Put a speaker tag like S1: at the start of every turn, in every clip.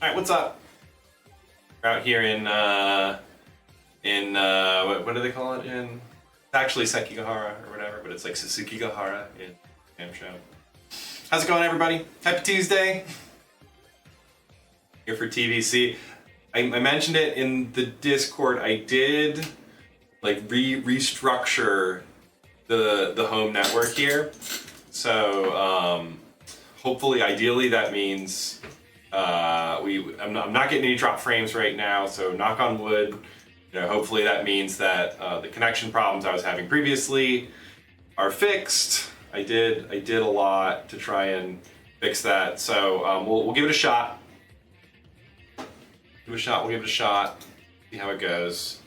S1: All right, what's up? We're out here in what do they call it? It's actually Sekigahara or whatever, but it's like Susukigahara in Damn Show. How's it going, everybody? Happy Tuesday. Here for TvC. I mentioned it in the Discord. I did like restructure the home network here. So hopefully, ideally, that means I'm not getting any drop frames right now. So knock on wood. You know, hopefully that means that the connection problems I was having previously are fixed. I did a lot to try and fix that. So we'll give it a shot. We'll give it a shot. See how it goes.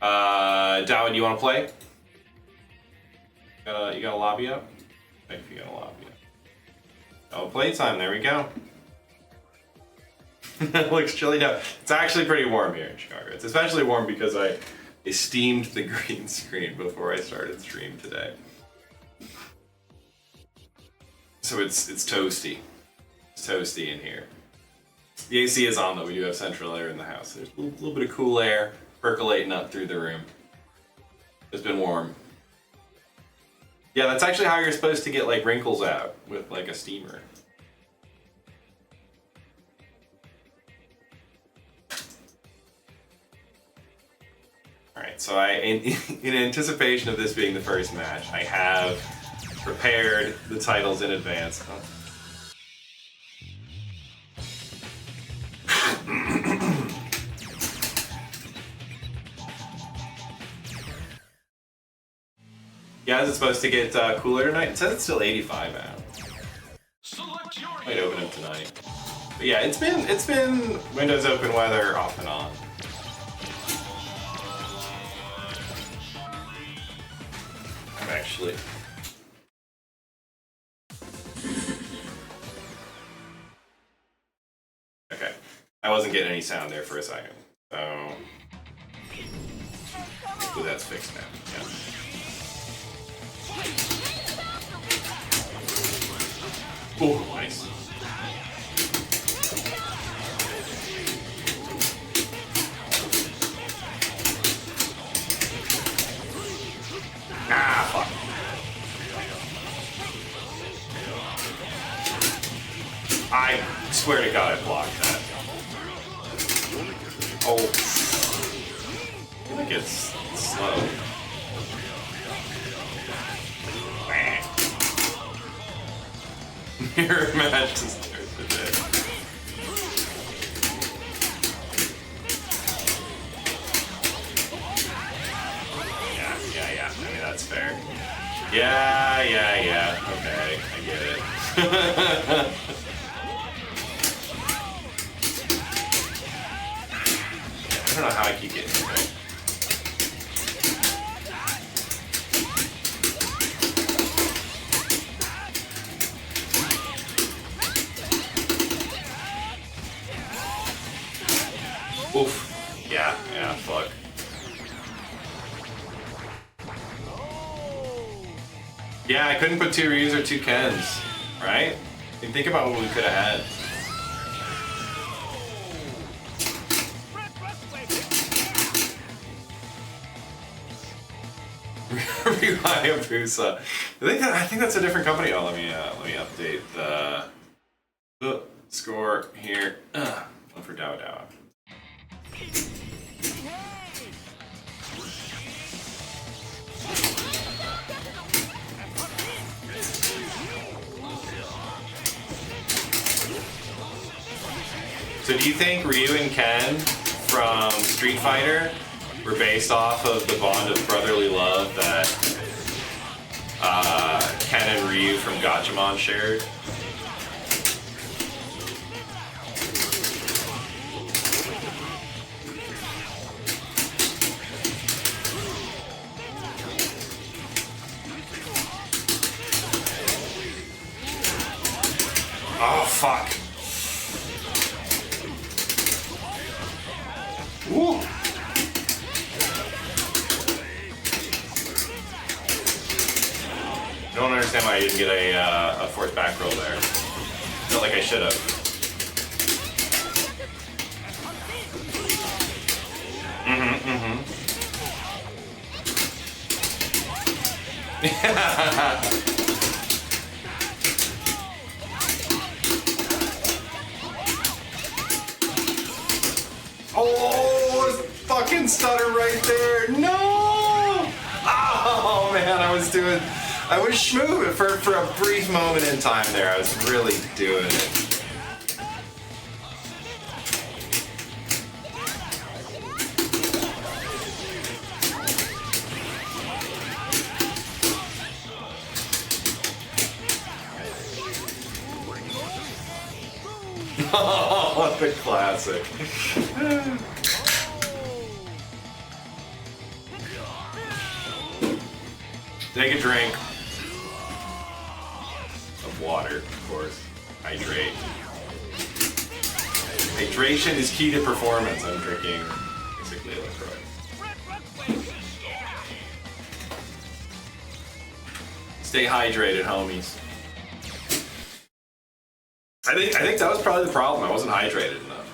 S1: Dawa, do you want to play? You got a lobby up? Maybe if you got a lobby up. Oh, playtime. There we go. It looks chilly now. It's actually pretty warm here in Chicago. It's especially warm because I steamed the green screen before I started stream today. So it's toasty. It's toasty in here. The AC is on though. We do have central air in the house. There's a little bit of cool air percolating up through the room. It's been warm. Yeah, that's actually how you're supposed to get like wrinkles out with like a steamer. Alright, so in anticipation of this being the first match, I have prepared the titles in advance. Oh. Yeah, is it supposed to get cooler tonight? It says it's still 85 out. Might open them tonight. But yeah, it's been Windows open weather off and on. Actually. Okay. I wasn't getting any sound there for a second. So hopefully that's fixed now. Yeah. Oh, nice. Ah, fuck. I swear to God I blocked that. Oh. I think it's slow. Mirror match just starts to dead. Yeah. I mean, that's fair. Yeah. Okay, I get it. I don't know how I keep getting it. Oof. Yeah, fuck. Yeah, I couldn't put 2 Ryus or 2 Kens, right? I mean, think about what we could have had. Hayabusa. I think that's a different company. Oh, let me update the score here. One for Dawadawa. So do you think Ryu and Ken from Street Fighter were based off of the bond of brotherly love that Ken and Ryu from Gatchaman shared? Oh, fuck. Woo! I don't understand why I didn't get a forced back roll there. Felt like I should have. Oh, fucking stutter right there. No! Oh man, I was schmooving for a brief moment in time there. I was really doing it. Oh, the classic. Take a drink of water, of course. Hydrate. Hydration is key to performance. I'm drinking basically electrolytes. Stay hydrated, homies. I think that was probably the problem. I wasn't hydrated enough.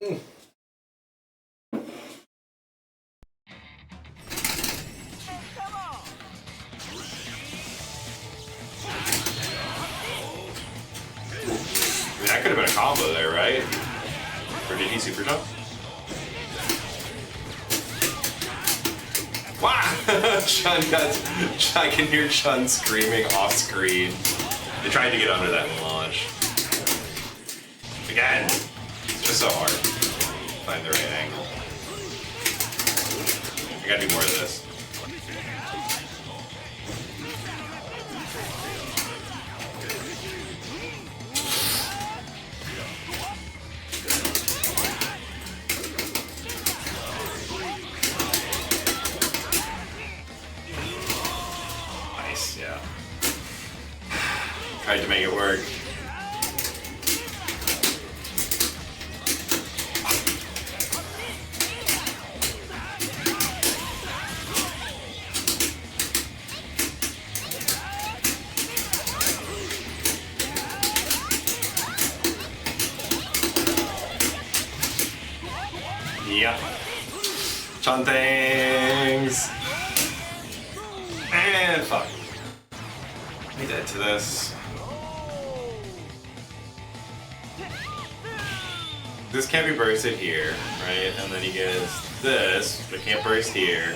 S1: I mean, that could have been a combo there, right? Or did he super jump? Wow! I can hear Chun screaming off screen. They tried to get under that and launch. Again! It's just so hard. Find the right angle. I gotta do more of this. Nice, yeah. Tried to make it work. Yep. Chun things. And fuck. I dead to this. This can't be bursted here, right? And then he gets this, but can't burst here.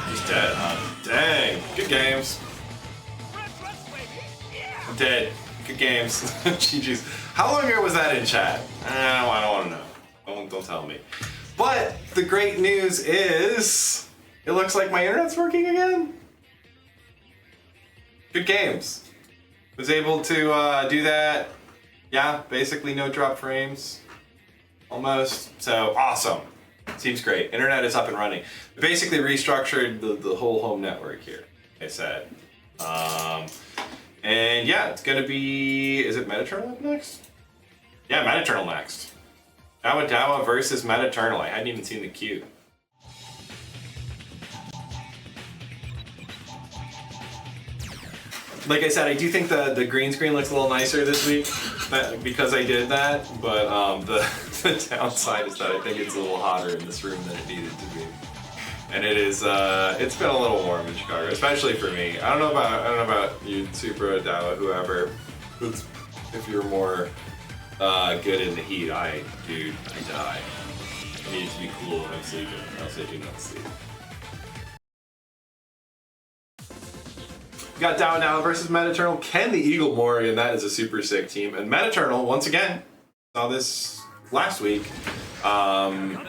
S1: He's dead, huh? Dang, good games. I'm dead. Good games. GG's. How long ago was that in chat? I don't want to know. Don't tell me. But the great news is, it looks like my internet's working again. Good games. Was able to do that. Yeah, basically no drop frames. Almost. So awesome. Seems great. Internet is up and running. Basically restructured the whole home network here, I said. And yeah, it's gonna be, is it Metaternal up next? Yeah, Metaternal next. Dawadawa versus Metaternal. I hadn't even seen the queue. Like I said, I do think the green screen looks a little nicer this week because I did that, but the downside is that I think it's a little hotter in this room than it needed to be. And it is, it's been a little warm in Chicago, especially for me. I don't know about you, Supra, Dawa, whoever. If you're more good in the heat, I die. I need to be cool when I'm sleeping, or else I do not sleep. We got Dawadawa versus Metaternal. Ken the Eagle Morgan, that is a super sick team. And Metaternal, once again, saw this last week. Tekkamen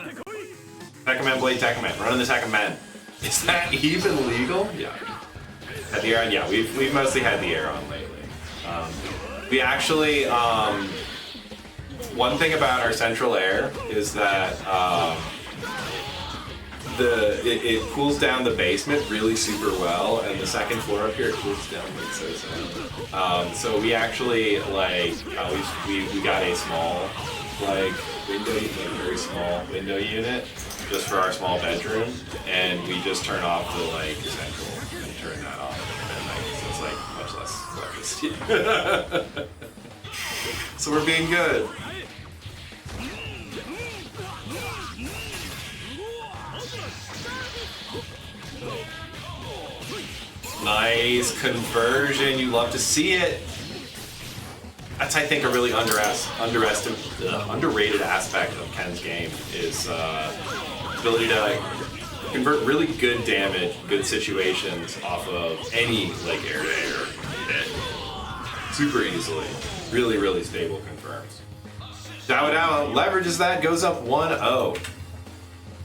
S1: Blade Tekkamen, running the Tekkamen. Is that even legal? Yeah. Had the air on? Yeah, we've mostly had the air on lately. We actually, one thing about our central air is that it cools down the basement really super well, and the second floor up here it cools down like so. So we actually like we got a small very small window unit just for our small bedroom, and we just turn off the central and turn that off at night, so it's much less electricity. So we're being good. Nice conversion. You love to see it. That's, I think, a really underrated aspect of Ken's game is ability to convert really good damage, good situations off of any like air-to-air hit super easily. Really, really stable confirms. Dawadawa leverages that, goes up 1-0.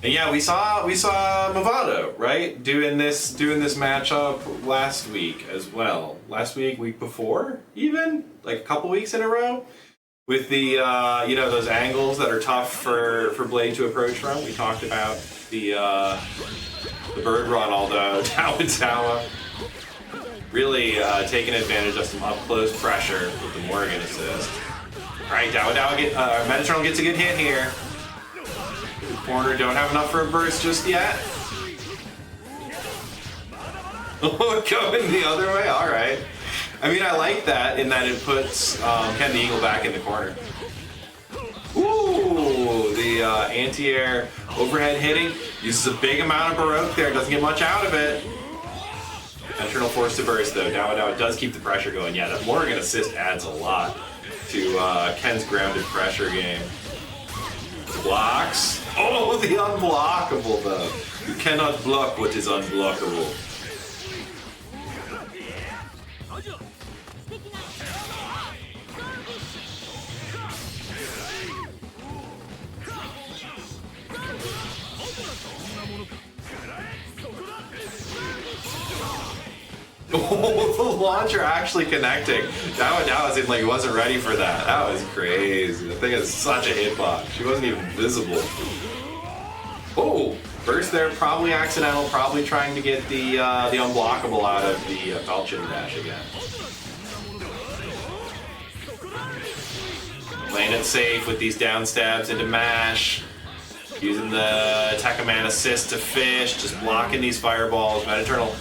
S1: And yeah, we saw Mavado, right? Doing this matchup last week as well. Last week, week before, even like a couple weeks in a row, with the you know, those angles that are tough for Blade to approach from. We talked about the bird run, although Dawadawa really taking advantage of some up close pressure with the Morgan assist. All right, Dawadawa Metaternal gets a good hit here. Corner don't have enough for a burst just yet. Oh, going the other way? Alright. I mean, I like that in that it puts Ken the Eagle back in the corner. Ooh, the anti-air overhead hitting. Uses a big amount of Baroque there, doesn't get much out of it. Eternal force to burst though. Dawadawa does keep the pressure going. Yeah, that Morgan assist adds a lot to Ken's grounded pressure game. Blocks. Oh, the unblockable though. You cannot block what is unblockable. Oh, the launcher actually connecting. Dawadawa seemed like he wasn't ready for that. That was crazy. The thing is such a hitbox. She wasn't even visible. Oh, burst there, probably accidental, probably trying to get the unblockable out of the Falchion dash again. Playing it safe with these down stabs into mash. Using the Tekkamen assist to fish, just blocking these fireballs. Metaternal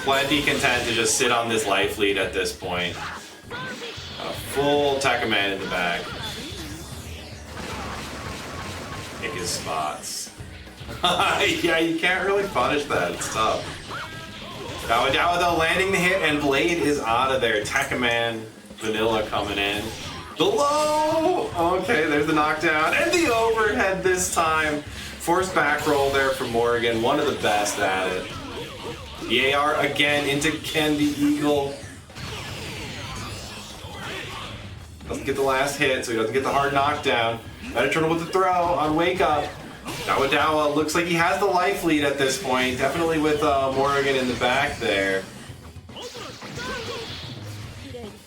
S1: plenty content to just sit on this life lead at this point. A full Tekkamen in the back. Pick his spots. Yeah, you can't really punish that. It's tough. Dawadawa though landing the hit, and Blade is out of there. Tekkamen, Vanilla coming in. The low! Okay, there's the knockdown. And the overhead this time. Forced back roll there from Morgan. One of the best at it. The AR again into Ken the Eagle. Doesn't get the last hit, so he doesn't get the hard knockdown. Metaternal with the throw on Wake Up. Dawadawa looks like he has the life lead at this point. Definitely with Morgan in the back there.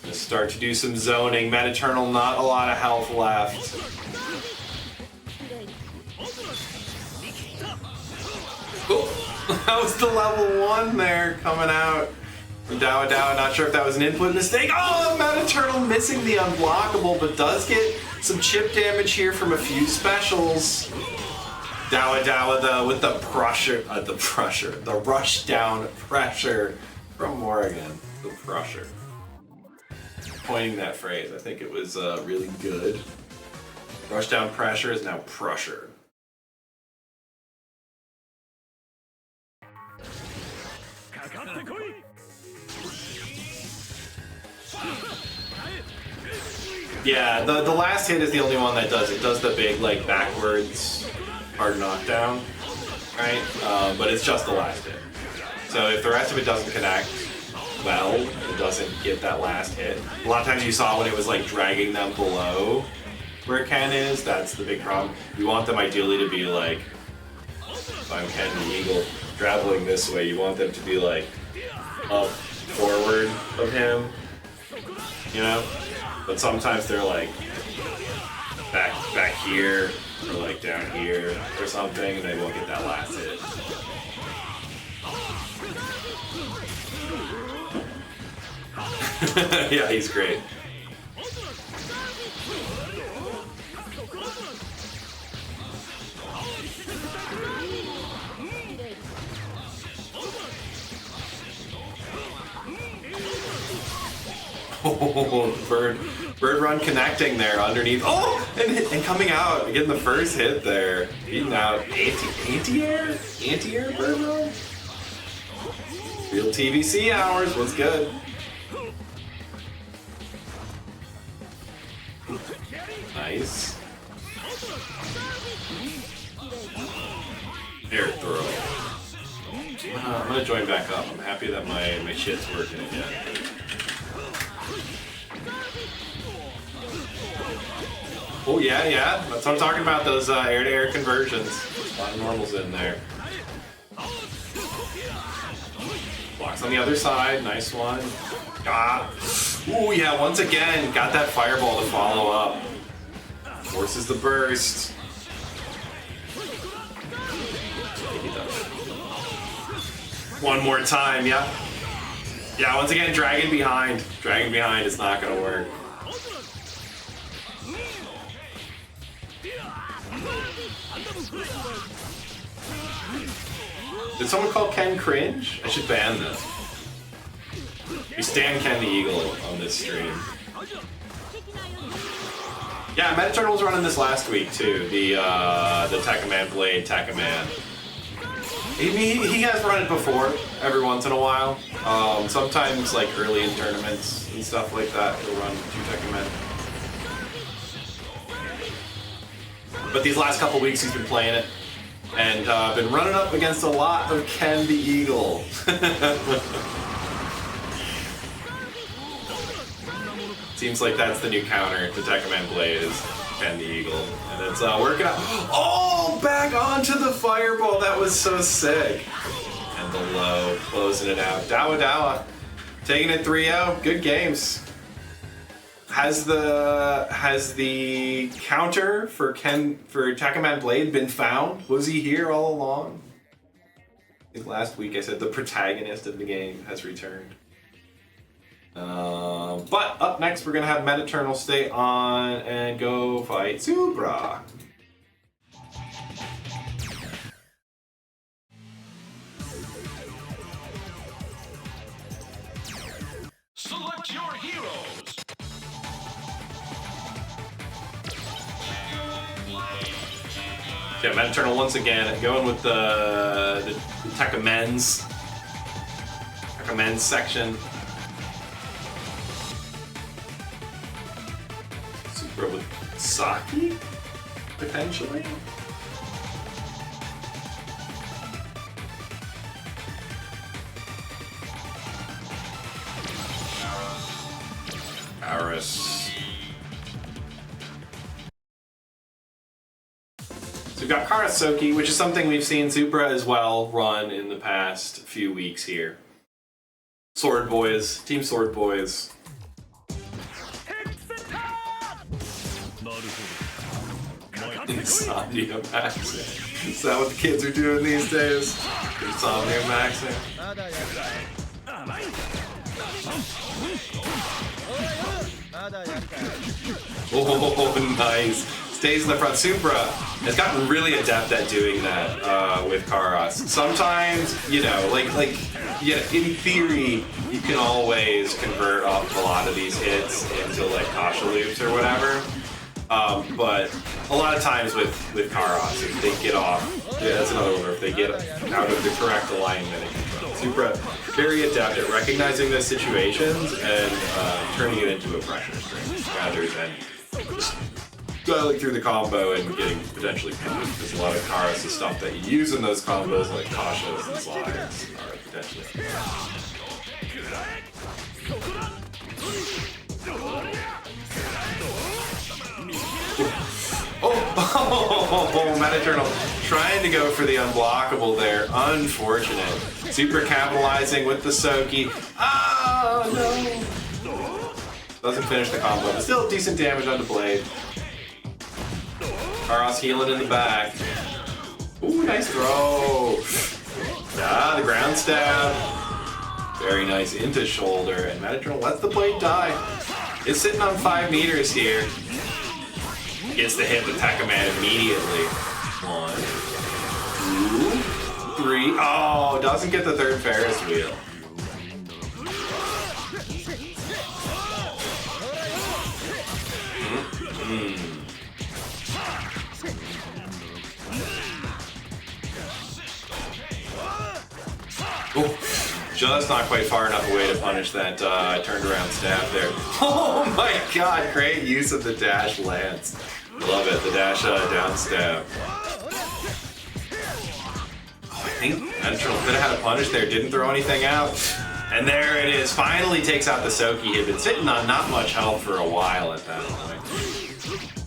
S1: Gonna start to do some zoning. Metaternal, not a lot of health left. Oh, that was the level 1 there coming out from Dawadawa. Not sure if that was an input mistake. Oh, Metaternal missing the unblockable, but does get some chip damage here from a few specials. Dawadawa though with the the rush down pressure from Morgan. The pressure. Coining that phrase, I think it was really good. Rush down pressure is now pressure. Yeah, the last hit is the only one that does it. Does the big like backwards hard knockdown, right? But it's just the last hit. So if the rest of it doesn't connect well, it doesn't get that last hit. A lot of times you saw when it was like dragging them below where Ken is, that's the big problem. You want them ideally to be like, if I'm Ken the Eagle traveling this way, you want them to be like up forward of him, you know? But sometimes they're like back here or like down here or something, and they won't get that last hit. Yeah, he's great. Oh, bird run connecting there underneath. Oh, and coming out, getting the first hit there. Beating out anti-air bird run. Real TvC hours, what's good? Nice. Air throw. I'm gonna join back up. I'm happy that my shit's working again. Oh yeah, yeah. That's what I'm talking about, those air-to-air conversions. There's a lot of normals in there. Blocks on the other side, nice one. Ah. Ooh yeah, once again, got that fireball to follow up. Forces the burst. One more time, yeah. Yeah, once again, dragon behind. Dragon behind is not gonna work. Did someone call Ken cringe? I should ban this. We stand Ken the Eagle on this stream. Yeah, Metaternal's running this last week too. The Tekkamen Blade Tekkamen. He has run it before, every once in a while. Sometimes like early in tournaments and stuff like that, he'll run 2 Tekkamen. But these last couple weeks he's been playing it. And been running up against a lot of Ken the Eagle. Seems like that's the new counter to Tekkamen Blade is Ken the Eagle. And it's working out. Oh, back onto the fireball. That was so sick. And the low, closing it out. Dawadawa taking it 3-0. Good games. Has the counter for Tekkamen Blade been found? Was he here all along? I think last week I said the protagonist of the game has returned. But up next we're gonna have Metaternal stay on and go fight Supra.
S2: Select your heroes.
S1: Yeah, Metaternal once again going with the Tekkamen's section. Supra with Saki, potentially. Aris. So we've got Karasoki, which is something we've seen Supra as well run in the past few weeks here. Sword Boys, Team Sword Boys. Insomnia maxing. Is that what the kids are doing these days? Insomnia maxing. Oh, nice. Stays in the front. Supra has gotten really adept at doing that with Karas. Sometimes, you know, like yeah, in theory, you can always convert off a lot of these hits into like Kasha loops or whatever. But a lot of times with Karas, if they get off, yeah, that's another one, or if they get out of the correct alignment, Supra very adept at recognizing those situations and turning it into a pressure string rather than just dialing through the combo and getting potentially pinned. Because a lot of Karas' stuff that you use in those combos, like Kashas and slides, are potentially. Oh, Metaternal trying to go for the unblockable there. Unfortunate. Super capitalizing with the Soki. Ah, no. Doesn't finish the combo, but still decent damage on the blade. Karas healing in the back. Ooh, nice throw. Ah, the ground stab. Very nice into shoulder, and Metaternal lets the blade die. It's sitting on 5 meters here. Gets the hit with Tekkamen immediately. 1, 2, 3. Oh, doesn't get the third Ferris wheel. Oh, just not quite far enough away to punish that turned around stab there. Oh my god, great use of the dash lance. Love it, the dash down stab. Oh, I think Metaternal could have had a punish there, didn't throw anything out. And there it is, finally takes out the Soki. Had been sitting on not much health for a while at that point.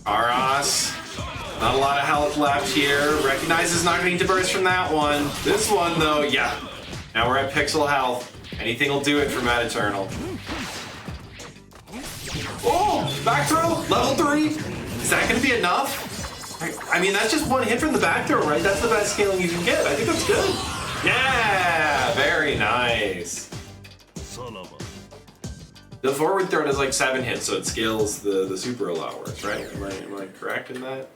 S1: Aras, not a lot of health left here. Recognizes not getting to burst from that one. This one though, yeah. Now we're at pixel health. Anything will do it for Metaternal. Oh, back throw, level 3. Is that gonna be enough? I mean, that's just one hit from the back throw, right? That's the best scaling you can get. I think that's good. Yeah, very nice. The forward throw does like 7 hits, so it scales the Supra a lot worse, right? Am I correct in that?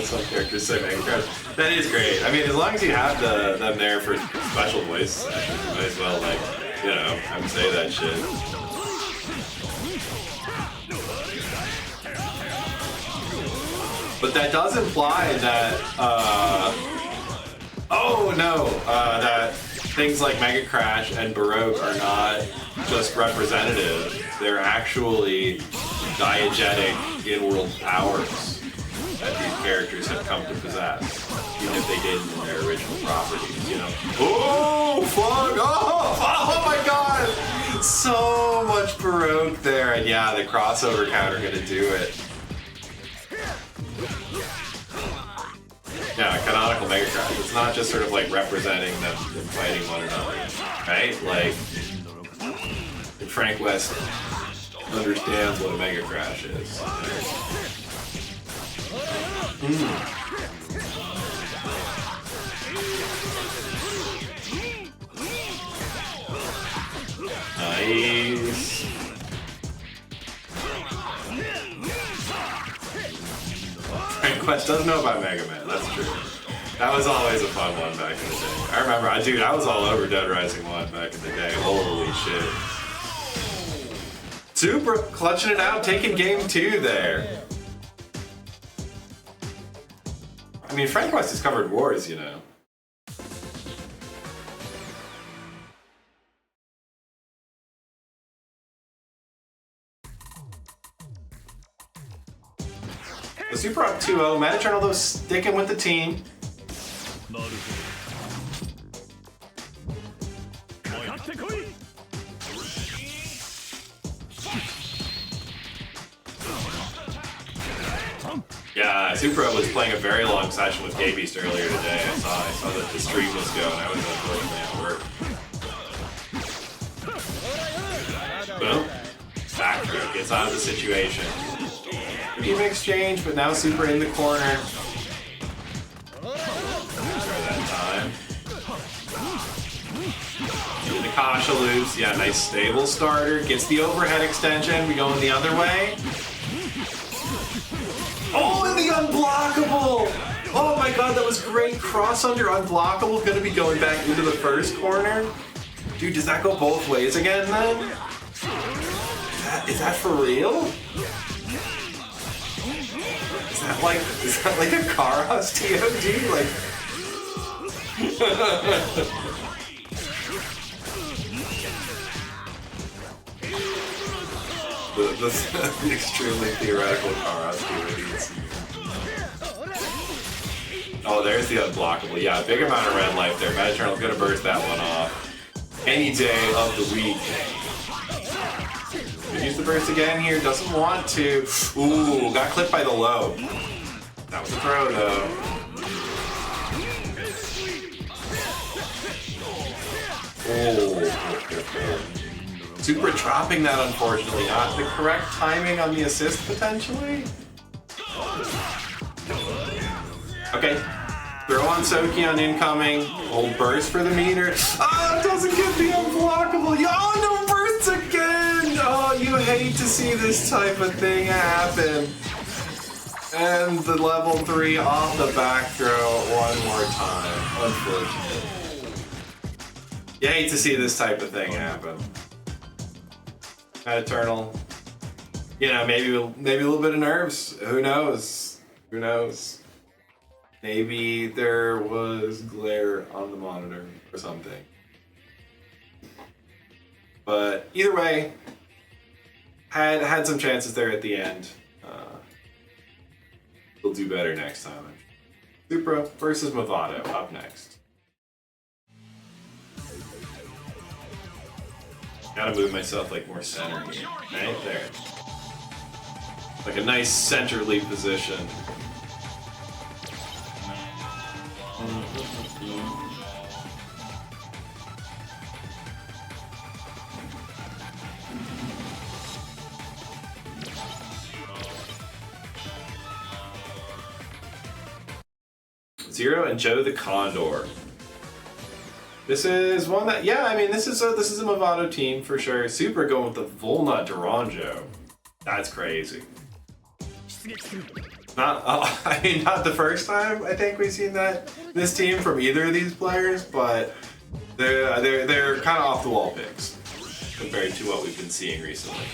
S1: Some characters say Mega Crash. That is great. I mean, as long as you have them there for special voice sessions, you might as well, like, you know, I would say that shit. But that does imply that, oh no, that things like Mega Crash and Baroque are not just representative. They're actually diegetic in-world powers that these characters have come to possess, even if they didn't in their original properties, you know? Oh, fuck! Oh my god! So much Baroque there, and yeah, the crossover counter gonna do it. Yeah, canonical Mega Crash. It's not just sort of like representing them fighting one another, right? Like, Frank West understands what a Mega Crash is. Nice. Frank West does know about Mega Man, that's true. That was always a fun one back in the day. I remember, dude, I was all over Dead Rising 1 back in the day. Holy shit. Supra clutching it out, taking game 2 there. I mean, Frank West has covered wars, you know. The Supra up 2-0. Metaternal, though, sticking with the team. Yeah, Supra was playing a very long session with K-Beast earlier today. I saw that the stream was going. I was unfortunately at work. Boom. Back throw gets out of the situation. Beam exchange, but now Supra in the corner. Try that time. The Kasha loops. Yeah, nice stable starter. Gets the overhead extension. We going the other way. Oh, and the unblockable! Oh my god, that was great. Cross under unblockable. Gonna be going back into the first corner. Dude, does that go both ways again then? Is that for real? Is that like a Karos TOD? Like the extremely theoretical Karos TODs. Oh, there's the unblockable. Yeah, big amount of red life there. Metaternal's gonna burst that one off. Any day of the week. Could use the burst again here, doesn't want to. Ooh, got clipped by the low. That was a throw though. Oh, Supra dropping that unfortunately. Not the correct timing on the assist potentially. Okay. Throw on Soki on incoming. Old burst for the meter. Oh, it doesn't get the unblockable. Oh, no bursts again. Oh, you hate to see this type of thing happen. And the level 3 off the back throw one more time. Unfortunately. You hate to see this type of thing happen. Metaternal. You know, maybe a little bit of nerves. Who knows? Who knows? Maybe there was glare on the monitor or something. But either way, had some chances there at the end. We'll do better next time. Supra versus Mavado up next. Gotta move myself like more center here. Right there. Like a nice centrally position. Zero and Joe the Condor. This is one that, yeah, I mean, this is a Mavado team for sure. Supra going with the Volnut Duranjo. That's crazy. Not, I mean, not the first time I think we've seen this team from either of these players, but they're kind of off the wall picks compared to what we've been seeing recently.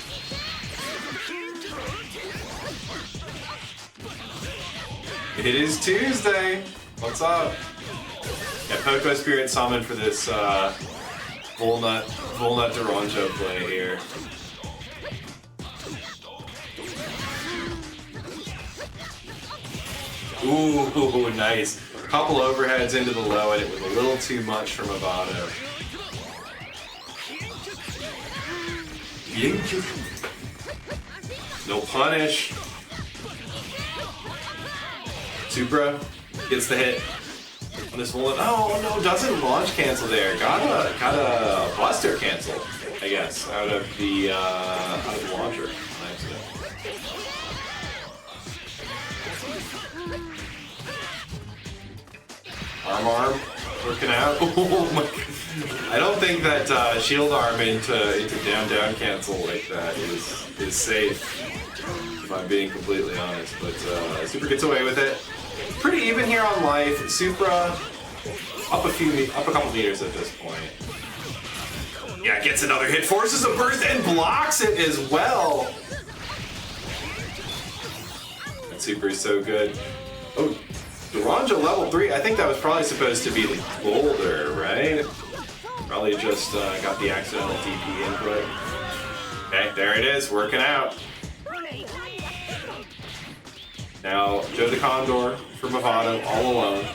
S1: It is Tuesday. What's up? Yeah, Poco Spirit summoned for this Volnut Duranjo play here. Ooh, nice. Couple overheads into the low, and it was a little too much for Mavado. No punish. Supra gets the hit on this one. Oh no, doesn't launch cancel there. Got a buster cancel, I guess, out of the launcher. Arm working out. Oh my! I don't think that shield arm into down cancel like that is safe. If I'm being completely honest, but Supra gets away with it. Pretty even here on life. Supra up a couple meters at this point. Yeah, gets another hit, forces a burst, and blocks it as well. That Supra is so good. Oh, Duranjo level 3. I think that was probably supposed to be the boulder, right? Probably just got the accidental DP input. Okay, there it is, working out. Now, Joe the Condor for Mavado, all alone.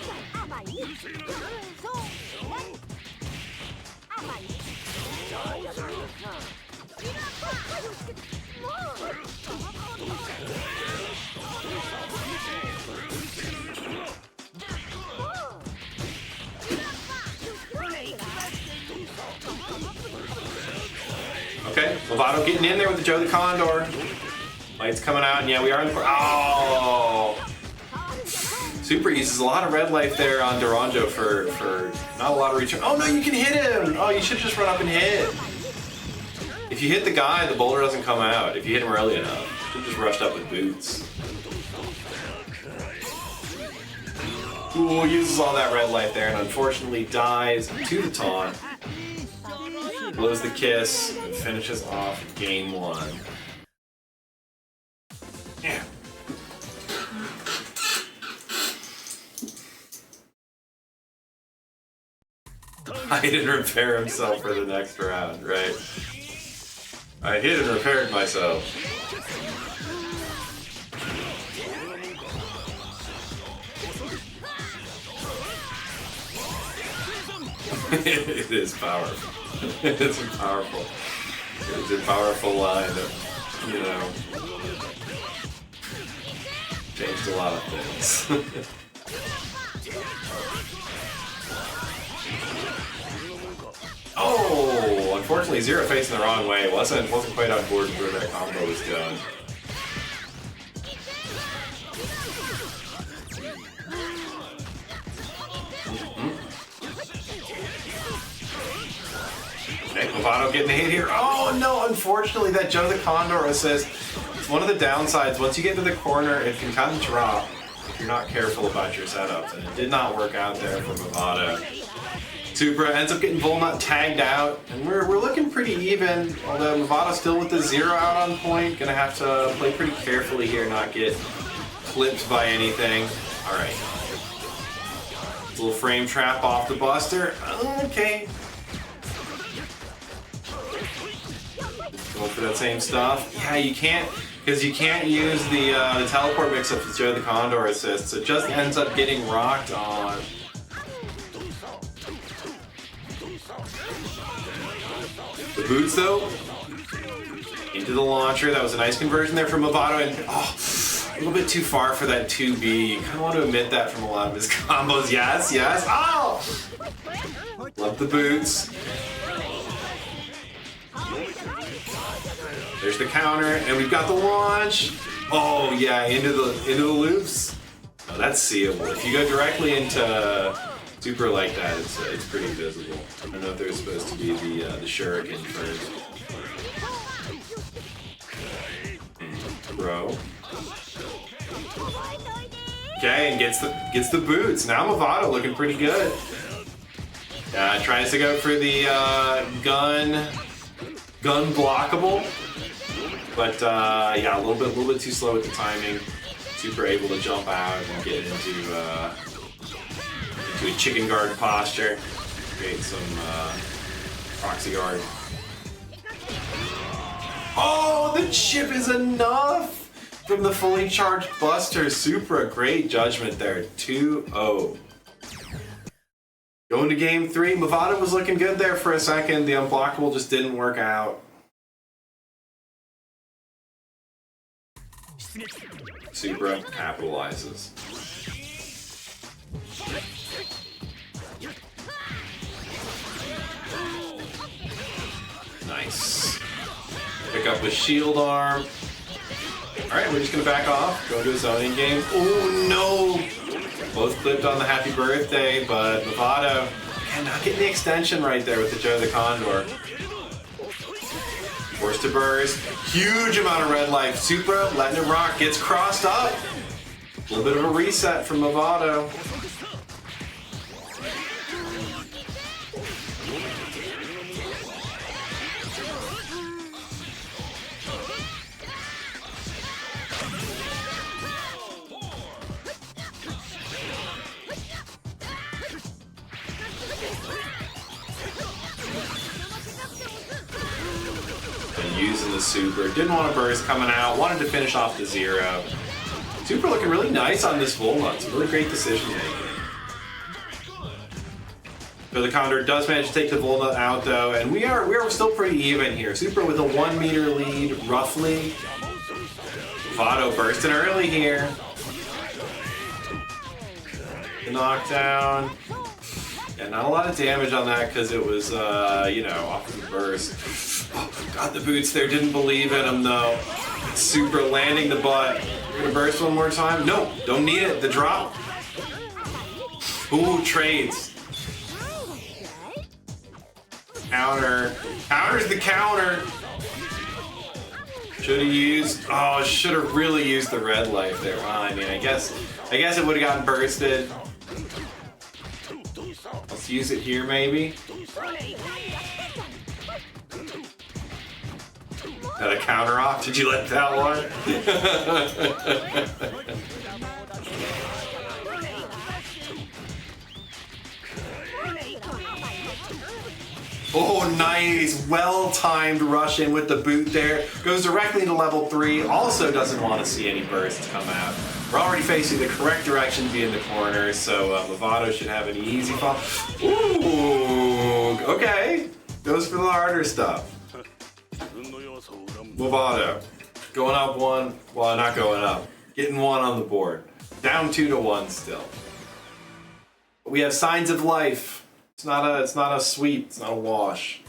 S1: Okay, Mavado getting in there with the Joe the Condor. Lights coming out, and yeah, we are in the... Oh! Supra uses a lot of red life there on Duranjo for not a lot of return. Oh no, you can hit him! Oh, you should just run up and hit. If you hit the guy, the boulder doesn't come out. If you hit him early enough. You should just rushed up with boots. Ooh, uses all that red life there and unfortunately dies to the taunt. Blows the kiss and finishes off game 1. Yeah. Hide and repair himself for the next round, right? I hid and repaired myself. It is powerful. It's powerful. It's a powerful line that, you know, changed a lot of things. Oh, unfortunately, Zero facing the wrong way. Wasn't quite on board where that combo was going. Okay, Mavado getting a hit here. Oh no, unfortunately that Joe the Condor assist one of the downsides. Once you get to the corner, it can kind of drop if you're not careful about your setups, and it did not work out there for Mavado. Supra ends up getting Volnut tagged out, and we're looking pretty even, although Mavado's still with the 0 out on point. Gonna have to play pretty carefully here, not get clipped by anything. Alright. Little frame trap off the Buster. Okay. Going for that same stuff. Yeah, you can't, because you can't use the teleport mix-up with Joe the Condor assist, so it just ends up getting rocked on. The boots though, into the launcher. That was a nice conversion there from Mavado, and a little bit too far for that 2B. You kind of want to admit that from a lot of his combos. Yes, yes. Oh! Love the boots. There's the counter, and we've got the launch. Oh yeah, into the loops. Oh, that's seeable. If you go directly into Supra like that, it's pretty visible. I don't know if there's supposed to be the shuriken first. Bro. Okay, and gets the boots. Now Mavado looking pretty good. Tries to go for the gun blockable, but yeah, a little bit too slow with the timing. Super able to jump out and get into a chicken guard posture. Create some proxy guard. Oh, the chip is enough from the fully charged Buster. Supra, great judgment there. 2-0. Going to game 3. Mavado was looking good there for a second. The unblockable just didn't work out. Supra capitalizes. Nice. Pick up with shield arm. Alright, we're just gonna back off. Go to a zoning game. Oh no! Both clipped on the happy birthday, but Mavado not getting the extension right there with the Joe the Condor. Forced to burst. Huge amount of red life. Supra letting him rock. Gets crossed up. A little bit of a reset from Mavado. Using the Supra. Didn't want to burst coming out. Wanted to finish off the 0. Supra looking really nice on this Volnut. Some really great decision making. So the Condor does manage to take the Volnut out though, and we are still pretty even here. Supra with a 1 meter lead, roughly. Mavado bursting early here. The knockdown. Yeah, not a lot of damage on that because it was, you know, off the burst. Oh, got the boots there, didn't believe in him though. Supra landing the butt. We're gonna burst one more time. No, don't need it. The drop. Ooh, trades. Counter. Counter's the counter. Should have used. Oh, should have really used the red life there. Well, I mean, I guess it would have gotten bursted. Let's use it here, maybe. Had a counter off? Did you let that one? Oh, nice. Well-timed rush in with the boot there. Goes directly to level 3. Also doesn't want to see any bursts come out. We're already facing the correct direction to be in the corner, so Mavado should have an easy fall. Ooh, okay. Goes for the harder stuff. Mavado going up 1. Well, not going up. Getting 1 on the board. Down 2-1 still. But we have signs of life. It's not a sweep. It's not a wash.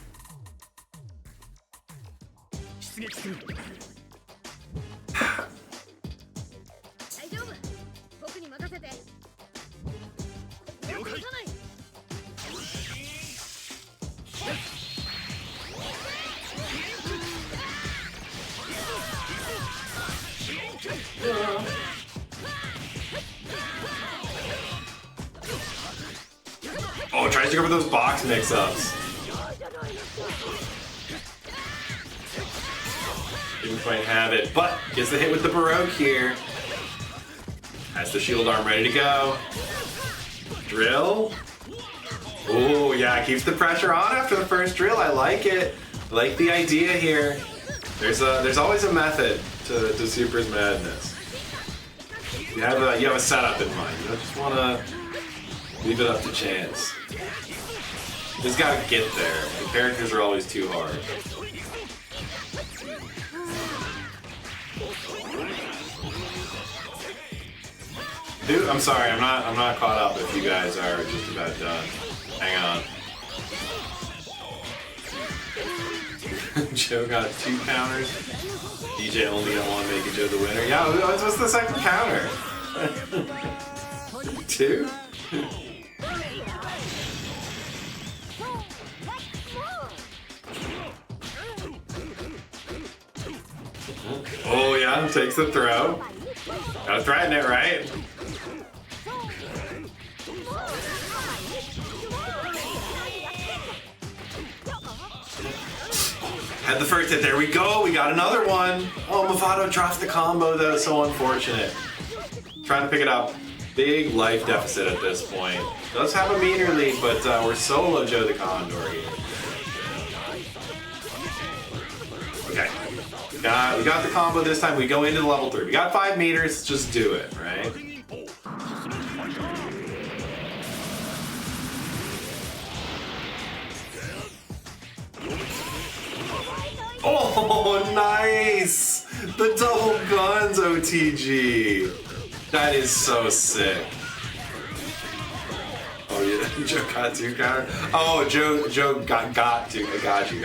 S1: Oh, tries to go for those box mix-ups. Didn't quite have it, but gets the hit with the Baroque here. Has the shield arm ready to go. Drill. Oh, yeah, keeps the pressure on after the first drill. I like it. I like the idea here. There's always a method to Supra's madness. You have a setup in mind. You don't just want to leave it up to chance. You just gotta get there. The characters are always too hard. Dude, I'm sorry, I'm not caught up if you guys are just about done. Hang on. Joe got 2 counters. DJ only got 1, making Joe the winner. Yeah, what's the second counter? 2? Oh yeah, takes the throw. Gotta threaten it, right? Had the first hit, there we go, we got another one. Oh, Mavado drops the combo though, so unfortunate. Trying to pick it up. Big life deficit at this point. Does have a meter lead, but we're solo Joe the Condor here. Okay, we got the combo this time, we go into the level 3. We got 5 meters, just do it, right? Oh, nice! The double guns OTG. That is so sick. Oh yeah, Joe got 2 counter. Oh, Joe got 2. I got you.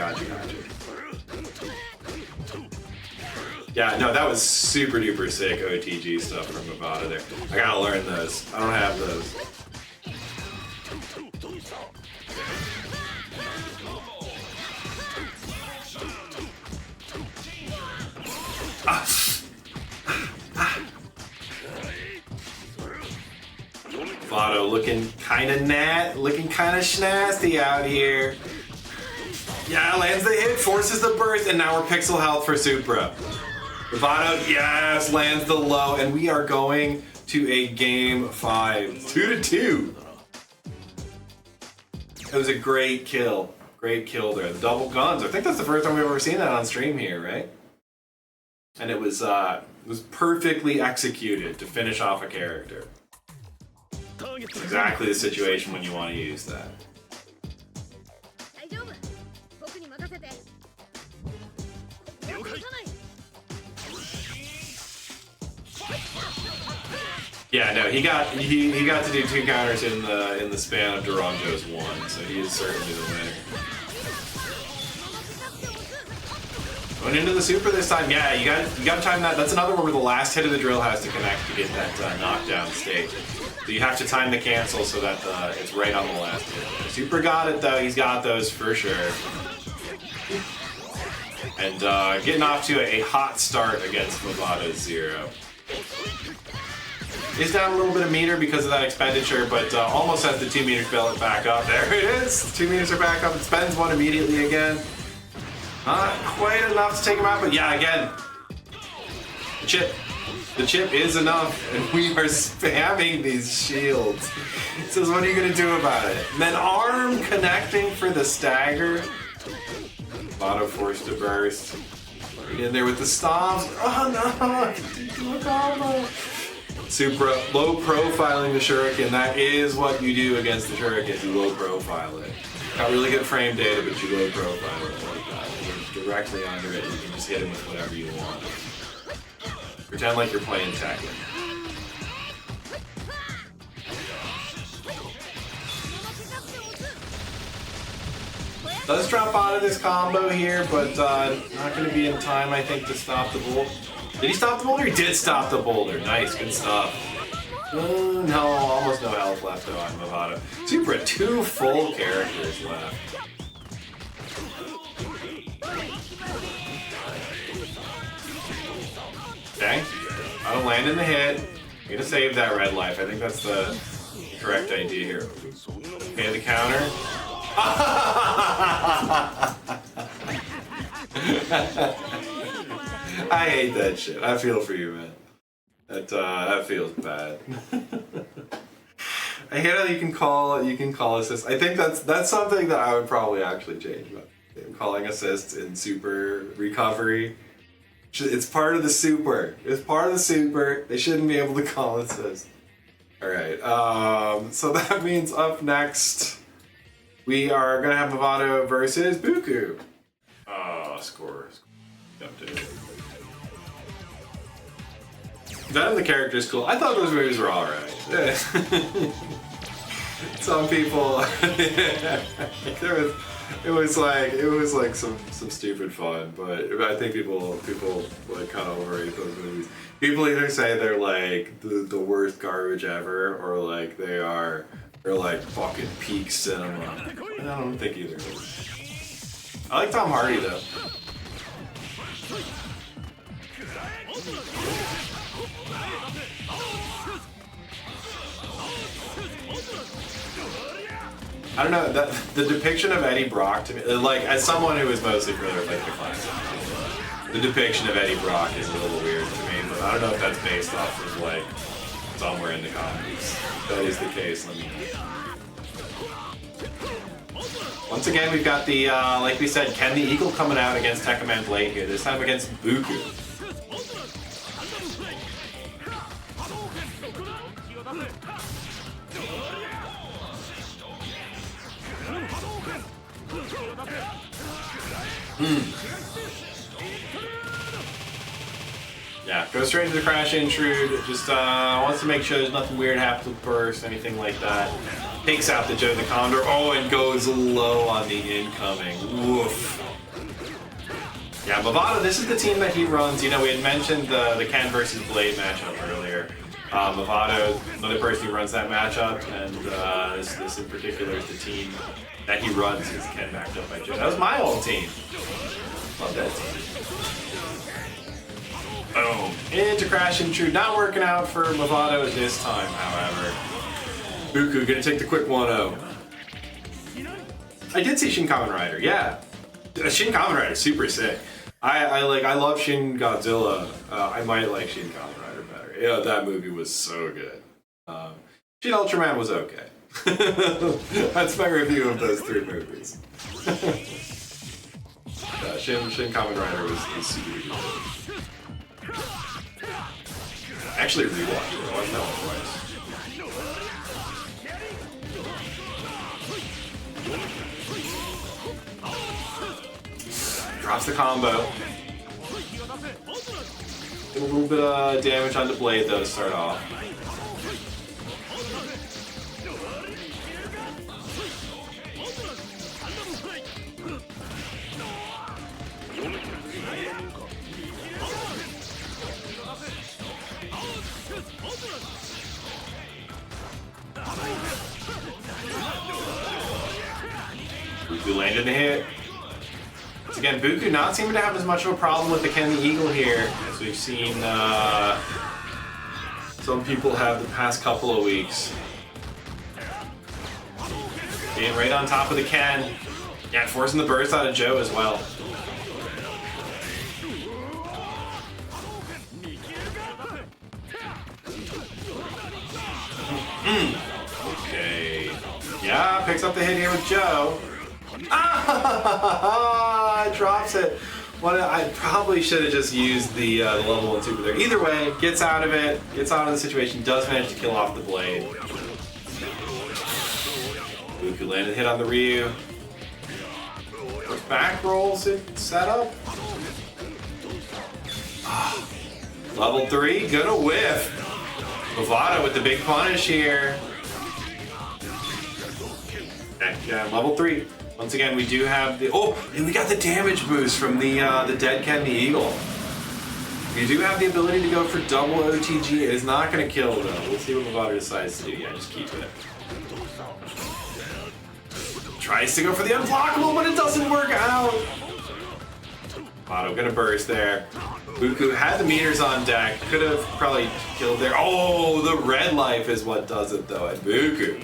S1: Yeah, no, that was super duper sick OTG stuff from Mavado there. I gotta learn those. I don't have those. Mavado looking kind of schnasty out here. Yeah, lands the hit, forces the burst, and now we're pixel health for Supra. Mavado, yes, lands the low, and we are going to a game 5. 2-2. It was a great kill. Great kill there. The double guns. I think that's the first time we've ever seen that on stream here, right? And it was perfectly executed to finish off a character. Exactly the situation when you want to use that. Yeah, no, he got to do 2 counters in the span of Durango's 1, so he is certainly the winner. Going into the Supra this time, yeah, you got to time that. That's another one where the last hit of the drill has to connect to get that knockdown state. So you have to time the cancel so that it's right on the last hit. Supra got it though, he's got those for sure. And getting off to a hot start against Mavado's 0. He's down a little bit of meter because of that expenditure, but almost has the 2 meters belt back up. There it is, 2 meters are back up, it spends 1 immediately again. Not quite enough to take him out, but yeah, again, the chip is enough, and we are spamming these shields. It says, what are you gonna do about it? And then arm connecting for the stagger. Mavado forced to burst. Right in there with the stomps. Oh no, do a combo. Supra low profiling the shuriken. That is what you do against the shuriken. You low profile it. Got really good frame data, but you low profile it like that. You're directly under it. You can just hit him with whatever you want. Pretend like you're playing Tekkamen. Does drop out of this combo here, but not going to be in time, I think, to stop the boulder. Did he stop the boulder? He did stop the boulder. Nice, good stuff. No, almost no health left though on Mavado. Supra, 2 full characters left. Okay, I don't land in the hit. I'm gonna save that red life. I think that's the correct idea here. Okay, the counter. I hate that shit. I feel for you, man. That feels bad. I hate how you can call assist. I think that's something that I would probably actually change about calling assists in super recovery. It's part of the super. It's part of the super. They shouldn't be able to call assist. All right. So that means up next we are gonna have Mavado versus Bookoo. Score. Jumped in. None of the characters cool. I thought those movies were alright. Some people it was like some stupid fun, but I think people like kind of overrate those movies. People either say they're like the worst garbage ever, or like they're like fucking peak cinema. I don't think either. I like Tom Hardy though. I don't know, that the depiction of Eddie Brock to me, like as someone who is mostly familiar with like the classic, the depiction of Eddie Brock is a little weird to me, but I don't know if that's based off of like somewhere in the comics. If that is the case, let me know. Once again, we've got the, like we said, Ken the Eagle coming out against Tekkamen Blade here, this time against Bookoo. Yeah, go straight into the crash intrude. Just wants to make sure there's nothing weird happens with burst, anything like that. Takes out the Joe the Condor. Oh, and goes low on the incoming. Woof. Yeah, Mavado, this is the team that he runs. You know, we had mentioned the Ken versus Blade matchup earlier. Mavado, another person who runs that matchup, and this in particular is the team that he runs. Is Ken backed up by Joe. That was my old team. Love that team. Boom. Into crash intrude. Not working out for Mavado this time, however. Bookoo gonna take the quick 1-0. I did see Shin Kamen Rider, yeah. Shin Kamen Rider, super sick. I love Shin Godzilla. I might like Shin Kamen Rider better. Yeah, that movie was so good. Shin Ultraman was okay. That's my review of those three movies. Shin Kamen Rider was super good. I actually rewatched it. I watched that one twice. Drops the combo. Did a little bit of damage on the blade though to start off. Bookoo landed the hit. Once again, Bookoo not seeming to have as much of a problem with the Ken the Eagle here, as we've seen some people have the past couple of weeks. Being right on top of the Ken. Yeah, forcing the burst out of Joe as well. Okay. Yeah, picks up the hit here with Joe. Ah, drops it. I probably should have just used the level 1 super there. Either way, gets out of it, gets out of the situation, does manage to kill off the blade. Bookoo landed a hit on the Ryu. Back rolls it set up. Level 3, gonna whiff. Mavado with the big punish here. Okay, yeah, level 3. Once again, we do have the and we got the damage boost from the dead Ken the Eagle. We do have the ability to go for double OTG. It is not going to kill though. We'll see what Mavado decides to do. Yeah, just keep it. Tries to go for the unblockable, but it doesn't work out. Mavado gonna burst there. Bookoo had the meters on deck. Could have probably killed there. Oh, the red life is what does it though at Bookoo.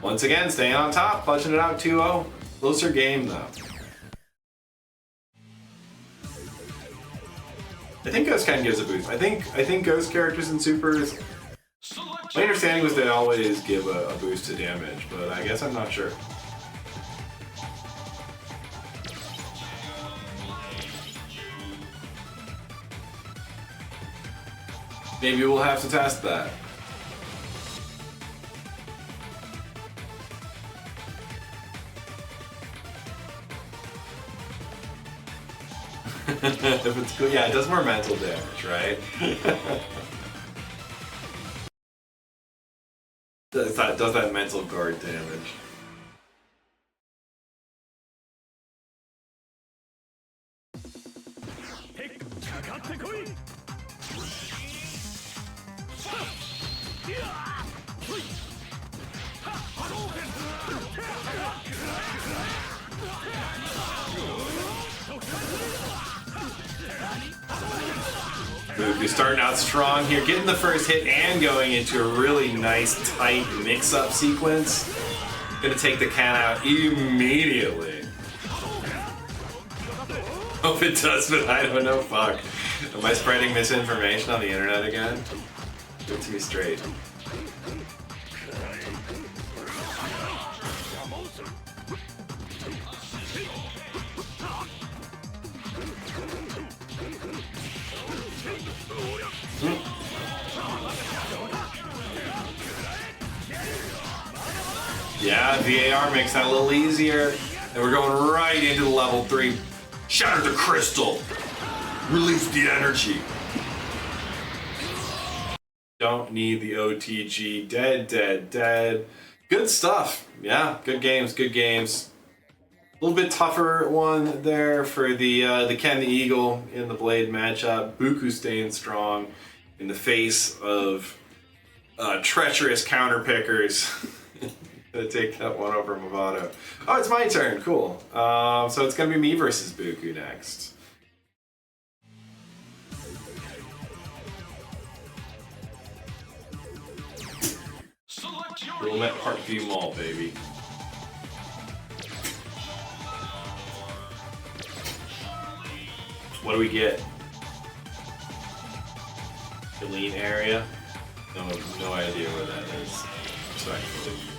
S1: Once again, staying on top, punching it out 2-0. Closer game though. I think Ghost kind of gives a boost. I think Ghost characters in Supers. My understanding was they always give a boost to damage, but I guess I'm not sure. Maybe we'll have to test that. If it's cool, yeah, it does more mental damage, right? does that mental guard damage? Bookoo starting out strong here, getting the first hit and going into a really nice tight mix-up sequence. Gonna take the can out immediately. Hope it does, but I don't know, fuck. Am I spreading misinformation on the internet again? Give it to me straight. Yeah, VAR makes that a little easier. And we're going right into the level 3. Shatter the crystal! Release the energy! Don't need the OTG. Dead, dead, dead. Good stuff. Yeah, good games, good games. A little bit tougher one there for the Ken the Eagle in the Blade matchup. Bookoo staying strong in the face of treacherous counterpickers. Gonna take that one over Mavado. Oh, it's my turn. Cool. So it's gonna be me versus Bookoo next. Willamette Parkview Mall, baby. What do we get? Helene area? No idea where that is. Respectfully.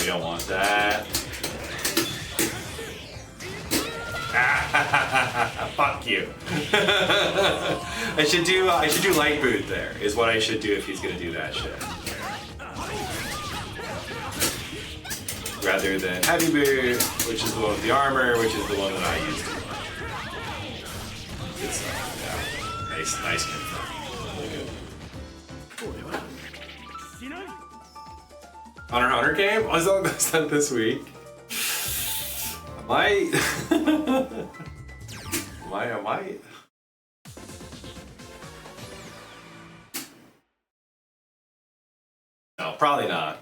S1: Don't want that. Fuck you. I should do light boot there, is what I should do if he's gonna do that shit. Rather than heavy boot, which is the one with the armor, which is the one that I used to. Good stuff, yeah. Nice confirm. Really good. Hunter game? Oh, is that this week? I might. I might. No, probably not.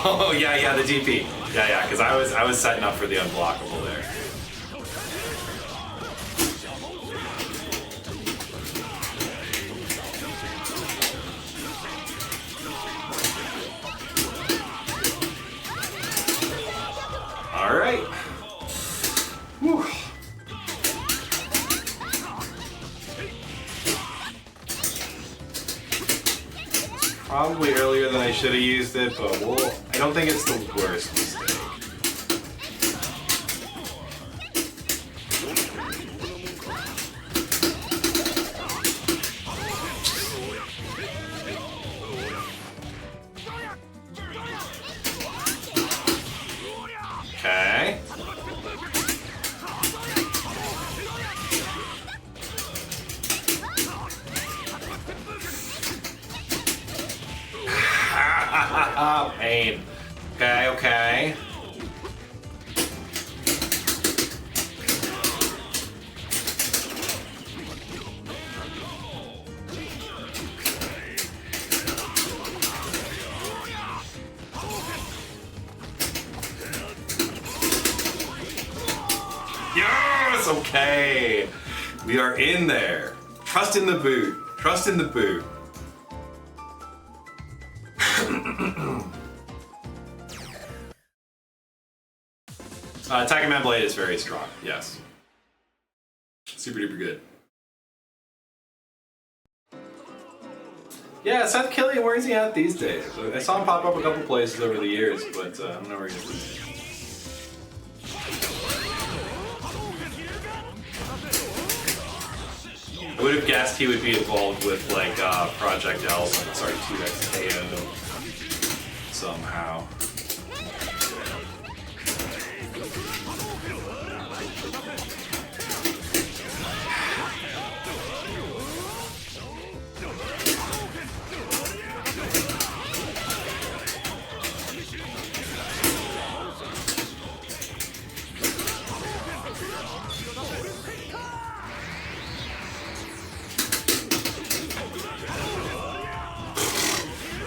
S1: Oh yeah, the DP. Yeah, because I was setting up for the unblockable there. All right. Whew. Probably earlier than I should have used it, but I don't think it's the worst mistake. Okay. Pain. Okay. Yes, okay. We are in there. Trust in the boot. Trust in the boot. Tekkamen Blade is very strong, yes. Super duper good. Yeah, Seth Killian, where is he at these days? I saw him pop up a couple places over the years, but I don't know where he is. I would have guessed he would be involved with like Project L, sorry, 2XKO somehow.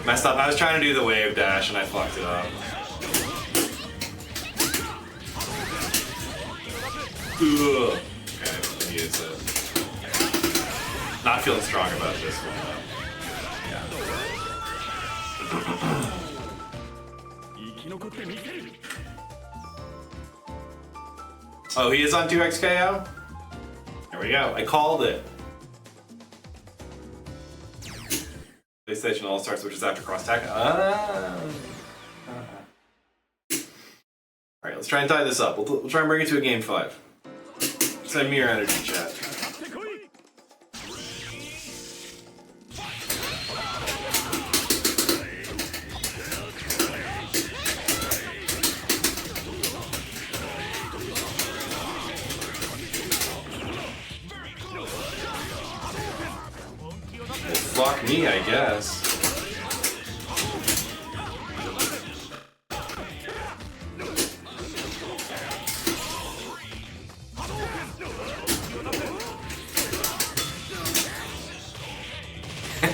S1: Messed up. I was trying to do the wave dash and I fucked it up. Ugh. Okay, let me use it. Not feeling strong about this one. Yeah. Oh, he is on 2XKO? There we go. I called it. PlayStation All-Stars, which is after Cross-Tag. Alright, let's try and tie this up. We'll try and bring it to a game 5. Send me your energy, chat. Fuck me, I guess.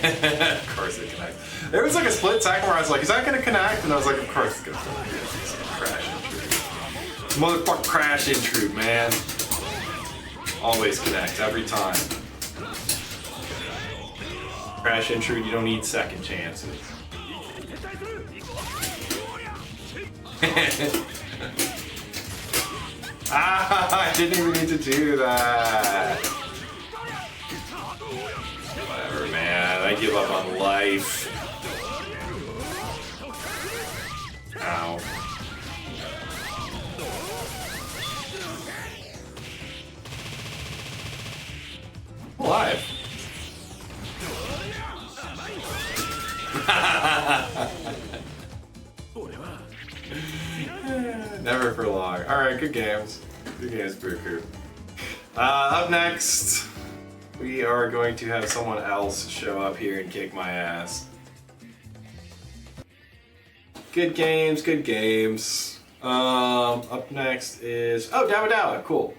S1: Of course it connects. There was like a split second where I was like, is that gonna connect? And I was like, of course it's gonna connect. Crash intrude. Motherfucker crash intrude, man. Always connects, every time. Crash intrude, you don't need second chances. I didn't even need to do that. Whatever, man. I give up on life. Ow. Alive. Never for long. Alright, good games. Good games, Bookoo. Up next, we are going to have someone else show up here and kick my ass. Good games, good games. Up next is... Oh, Dawadawa, cool.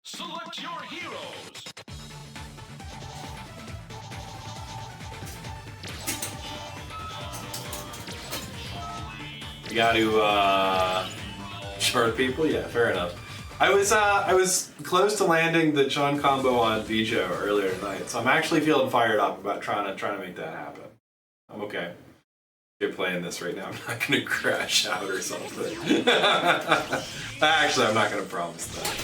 S2: Select your heroes.
S1: You got to short people. Yeah, fair enough. I was close to landing the Chun combo on Vijo earlier tonight, so I'm actually feeling fired up about trying to make that happen. I'm okay. You're playing this right now. I'm not gonna crash out or something. Actually, I'm not gonna promise that.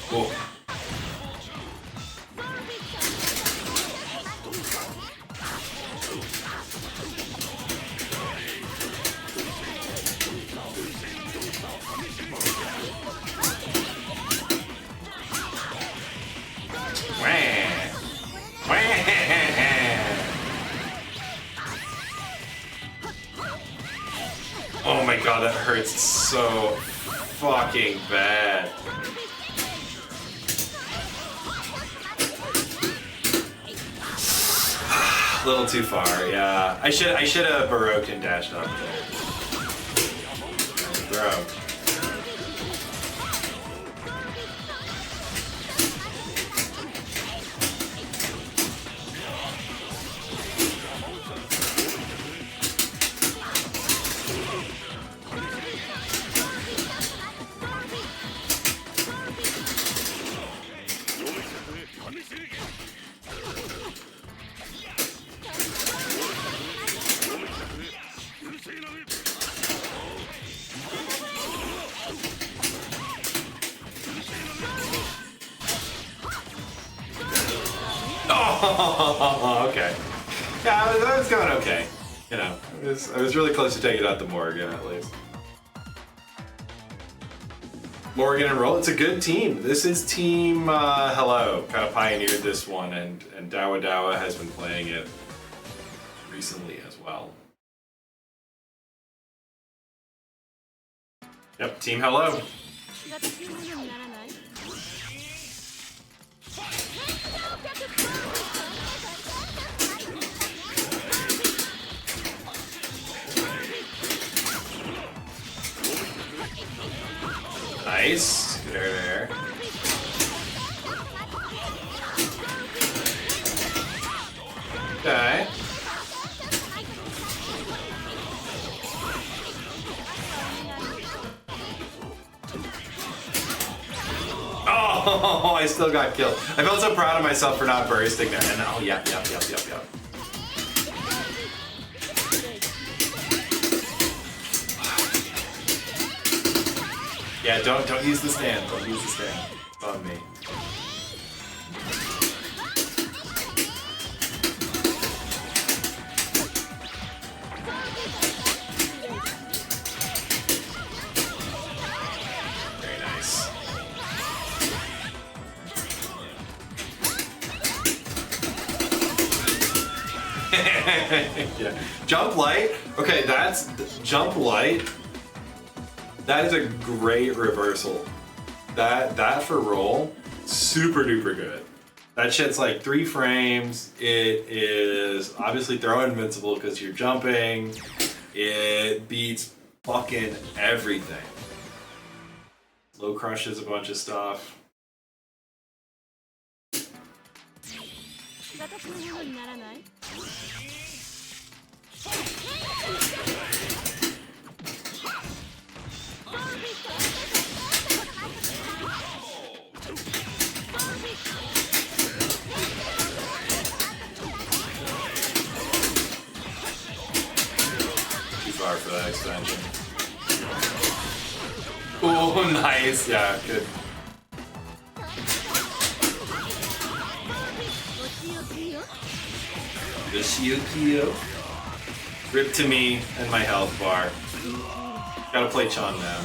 S1: Cool. Oh my god, that hurts so fucking bad. A little too far, yeah. I should have Baroque and dashed up there. Throw. Oh, okay. Yeah, I was going okay. You know, I was really close to taking out the Morgan at least. Morgan and Roll, it's a good team. This is Team Hello, kind of pioneered this one, and Dawadawa has been playing it recently as well. Yep, Team Hello. Nice. Good air to air. Okay. Oh, I still got killed. I felt so proud of myself for not bursting there. And oh, yep. Yeah, don't use the stand. Don't use the stand. It's on me. Very nice. Yeah. Jump light. Okay, that's jump light. That is a great reversal. That for roll, super duper good. That shit's like 3 frames. It is obviously throw invincible because you're jumping. It beats fucking everything. Low crushes a bunch of stuff. For that extension. Oh, nice. Yeah, good. The Shiokio. Rip to me and my health bar. Gotta play Chun now.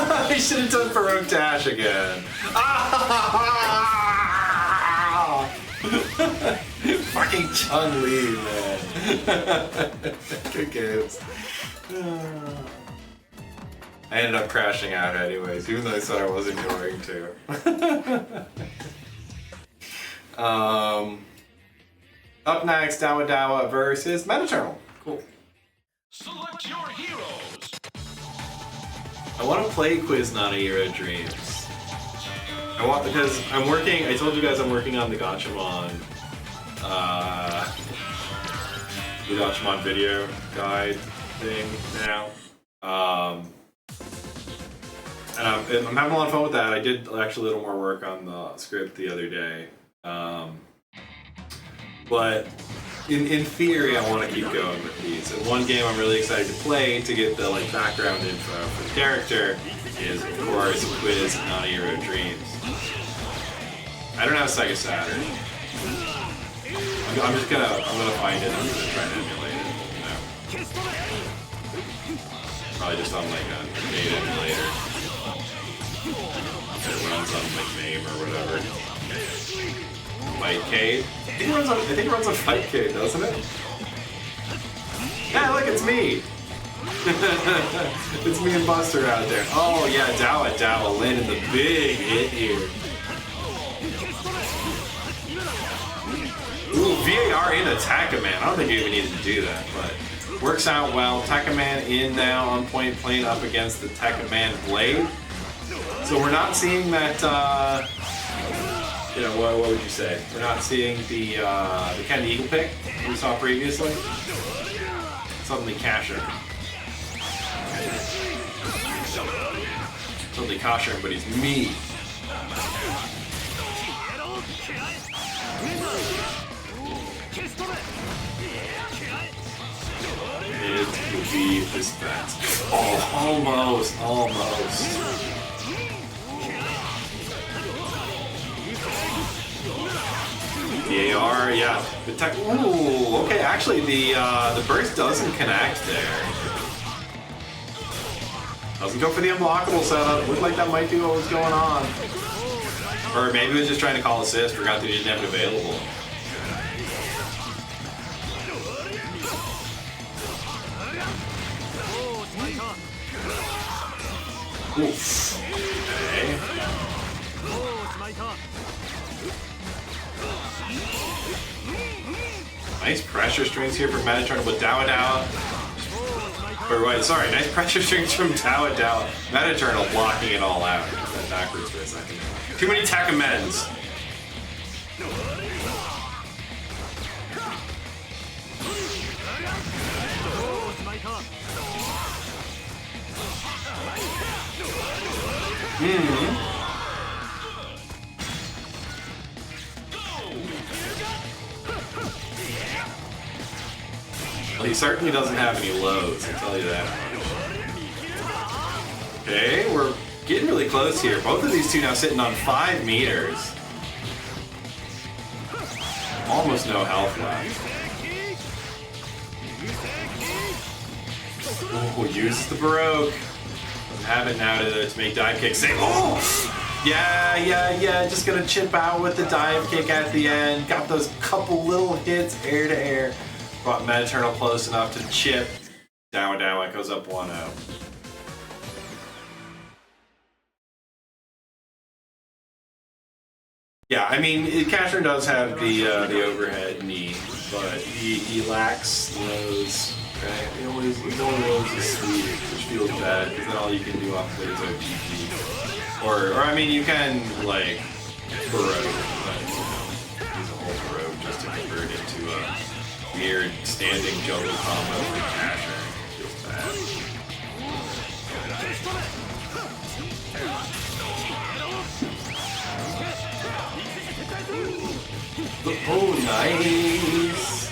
S1: I should have done Baroque Dash again. Ah! Fucking Chun-Li, man. Good games. I ended up crashing out anyways, even though I said I wasn't going to. Up next, Dawadawa versus Metaternal. Cool.
S2: Select your heroes.
S1: I want to play Quiz Not a Hero Dreams. Because I'm working, I told you guys I'm working on the Gachamon video guide thing now. And I'm having a lot of fun with that. I did actually a little more work on the script the other day. But in theory, I want to keep going with these. And one game I'm really excited to play to get the background info for the character is, of course, Quiz Not a Hero Dreams. I don't have Sega Saturn. I'm gonna find it. I'm gonna try and emulate it. You know? Probably just on a paid emulator. It runs on MAME or whatever. Fightcade? I think it runs on Fightcade, doesn't it? Yeah, look, it's me! It's me and Buster out there. Oh yeah, Dawadawa landed the big hit here. Ooh, VAR into Tekkamen. I don't think you even needed to do that, but works out well. Tekkamen in now on point, playing up against the Tekkamen Blade. So we're not seeing that, what would you say? We're not seeing the Ken Eagle pick we saw previously. Suddenly Casher. Suddenly Casher, but he's me. It will be this bad. Oh, almost. The AR, yeah. The tech. Ooh, okay. Actually, the burst doesn't connect there. Doesn't go for the unblockable setup. Looked like that might be what was going on. Or maybe it was just trying to call assist. Forgot that he didn't have it available. Oof. Okay. Nice pressure strings here from Metaternal with Dawadawa. Or wait, sorry, nice pressure strings from Dawadawa. Metaternal blocking it all out. Get that backwards for a second. Too many Tekkamens. Well, he certainly doesn't have any lows, I'll tell you that. Okay, we're getting really close here. Both of these two now sitting on 5 meters. Almost no health left. Oh, uses the Baroque. Doesn't have it now to make dive kick. Say, oh! Yeah. Just gonna chip out with the dive kick at the end. Got those couple little hits air to air. Brought Metaternal close enough to chip. Dawadawa goes up 1-0. Yeah, I mean, Casher does have the overhead knee, but he lacks those. Okay, he only rolls his sleeve, which feels bad because then all you can do off of it is OTP. Or I mean, you can like Baroque, but use a whole Baroque just to convert it to a weird standing juggle combo for Casher. Feels bad. Oh, nice!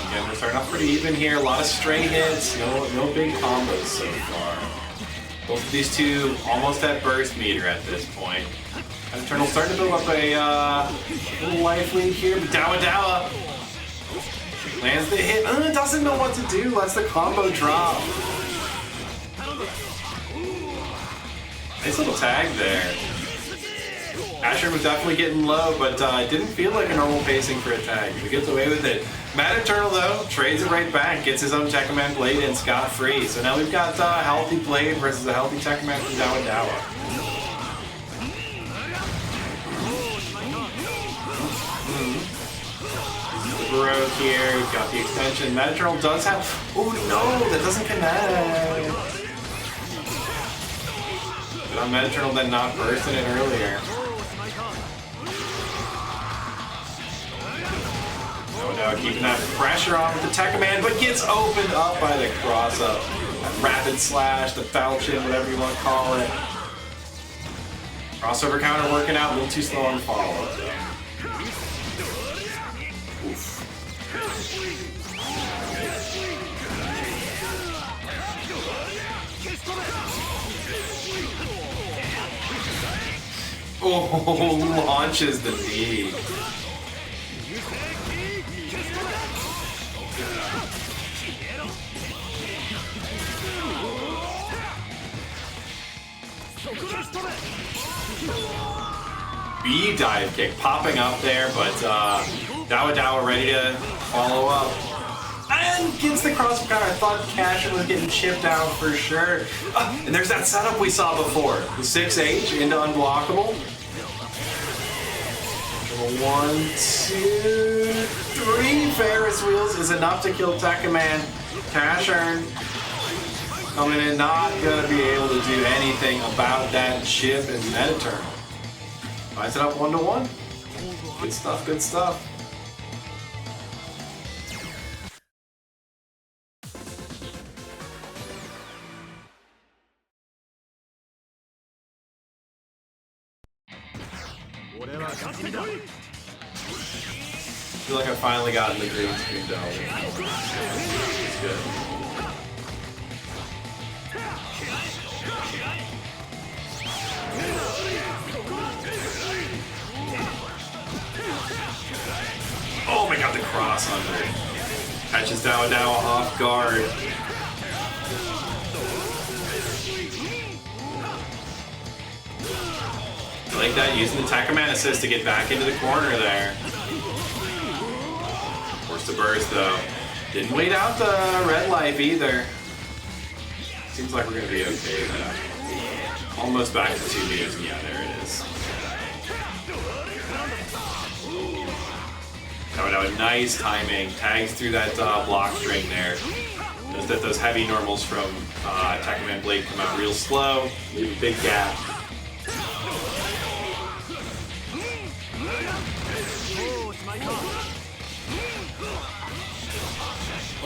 S1: Again, we're starting off pretty even here. A lot of stray hits. No big combos so far. Both of these two almost at burst meter at this point. Metaternal starting to build up a little life lead here, but Dawadawa lands the hit. Doesn't know what to do. Lets the combo drop. Nice little tag there. Asher was definitely getting low, but it didn't feel like a normal pacing for a tag. He gets away with it. Metaternal, though, trades it right back, gets his own Tekkamen blade in scot-free. So now we've got a healthy blade versus a healthy Tekkamen from Dawadawa. Baroque here, we've got the extension. Metaternal does have... Oh no, that doesn't connect. But on Metaternal then not bursting it earlier. Now keeping that pressure on with the Tekkamen, but gets opened up by the cross-up. That rapid slash, the falchion, whatever you want to call it. Crossover counter working out, a little too slow on the follow-up though. Oof. Oh, launches the knee. B dive kick popping up there, but Dawadawa ready to follow up. And gets the cross counter. I thought Cashin was getting chipped out for sure. And there's that setup we saw before. The 6H into unblockable. 1, 2, 3 Ferris wheels is enough to kill Tekkamen. Cashin coming in, not gonna be able to do anything about that chip in Metaternal. Ties it up 1-1. Good stuff, good stuff. I feel like I finally got in the green screen down. It's good. Oh my god, the cross under it. Catches Dawadawa off guard. I like that, using the Tekkamen assist to get back into the corner there. Forced to burst though. Didn't wait out the red life either. Seems like we're gonna be okay though. Almost back to 2 meters. Yeah, there it is. Dawadawa, nice timing. Tags through that block string there. Notice that those heavy normals from Tekkamen Blade come out real slow. Leave a big gap.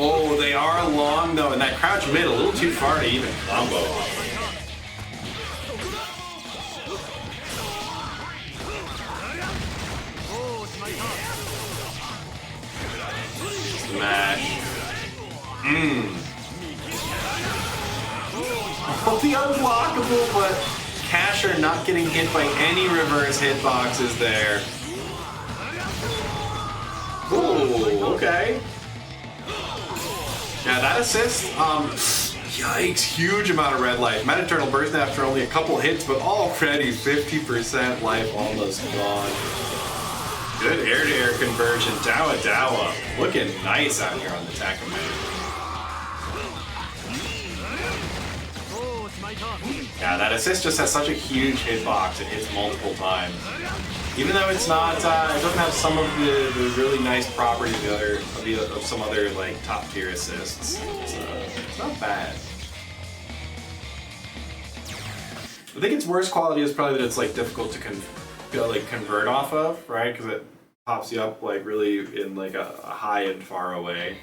S1: Oh, they are long though, and that crouch mid a little too far to even combo. Smash. Oh, the unblockable, but Casher not getting hit by any reverse hitboxes there. Ooh, okay. Yeah, that assist, yikes, huge amount of red life. Metaternal burst after only a couple hits, but already 50% life almost gone. Good air-to-air conversion. Dawadawa looking nice out here on the Tekkamen. Yeah, that assist just has such a huge hitbox. It hits multiple times. Even though it's not, it doesn't have some of the really nice properties of some other like top tier assists. It's not bad. I think its worst quality is probably that it's like difficult to convert off of, right? Because it pops you up like really in like a high and far away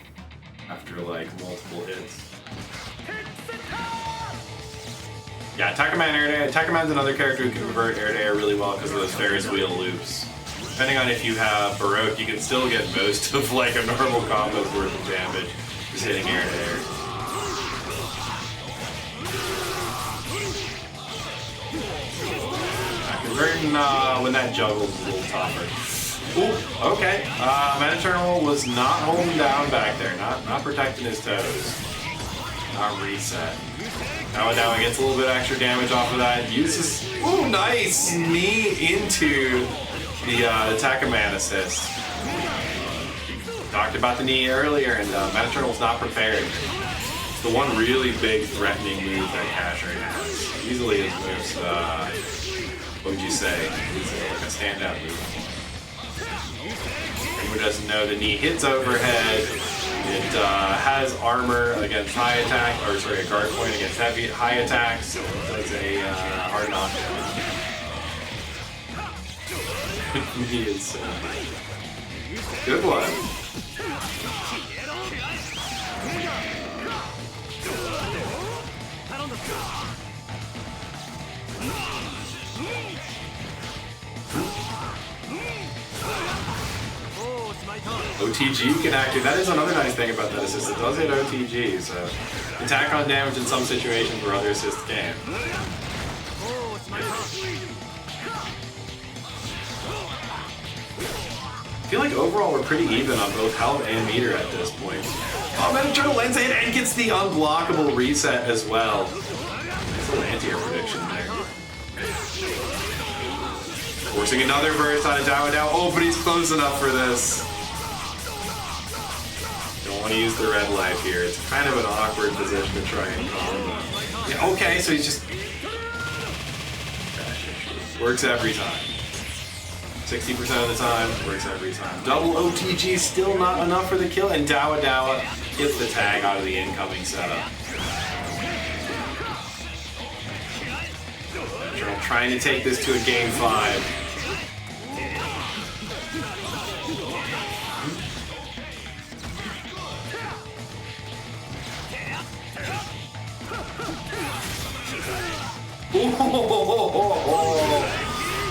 S1: after like multiple hits. Yeah, Tekkamen air-to-air. Tekkamen's another character who can convert air-to-air really well because of those Ferris wheel loops. Depending on if you have Baroque, you can still get most of like a normal combo's worth of damage just hitting air-to-air. when that juggle's a little tougher. Ooh, okay. Metaternal was not holding down back there, not protecting his toes. Not reset. Dawadawa gets a little bit extra damage off of that. Uses, ooh, nice knee into the Tekkamen assist. Talked about the knee earlier, and Metaternal's not prepared. It's the one really big threatening move that Casher has. Easily his moves, what would you say? Is like a standout move. Anyone who doesn't know, the knee hits overhead. It has armor against high attack, or sorry, a guard point against heavy high attacks. So it does a hard knockdown. He is good one. OTG can activate. That is another nice thing about that assist. It does hit OTG, so attack on damage in some situations where other assists can. I feel like overall we're pretty even on both health and meter at this point. Oh, Metaternal lands in and gets the unblockable reset as well. Nice little anti-air prediction there. Forcing another burst on a Dawadawa. Oh, but he's close enough for this. Don't want to use the red life here. It's kind of an awkward position to try and combo. Yeah, okay, so he's just... Works every time. 60% of the time, works every time. Double OTG, still not enough for the kill, and Dawadawa gets the tag out of the incoming setup. Trying to take this to a game 5.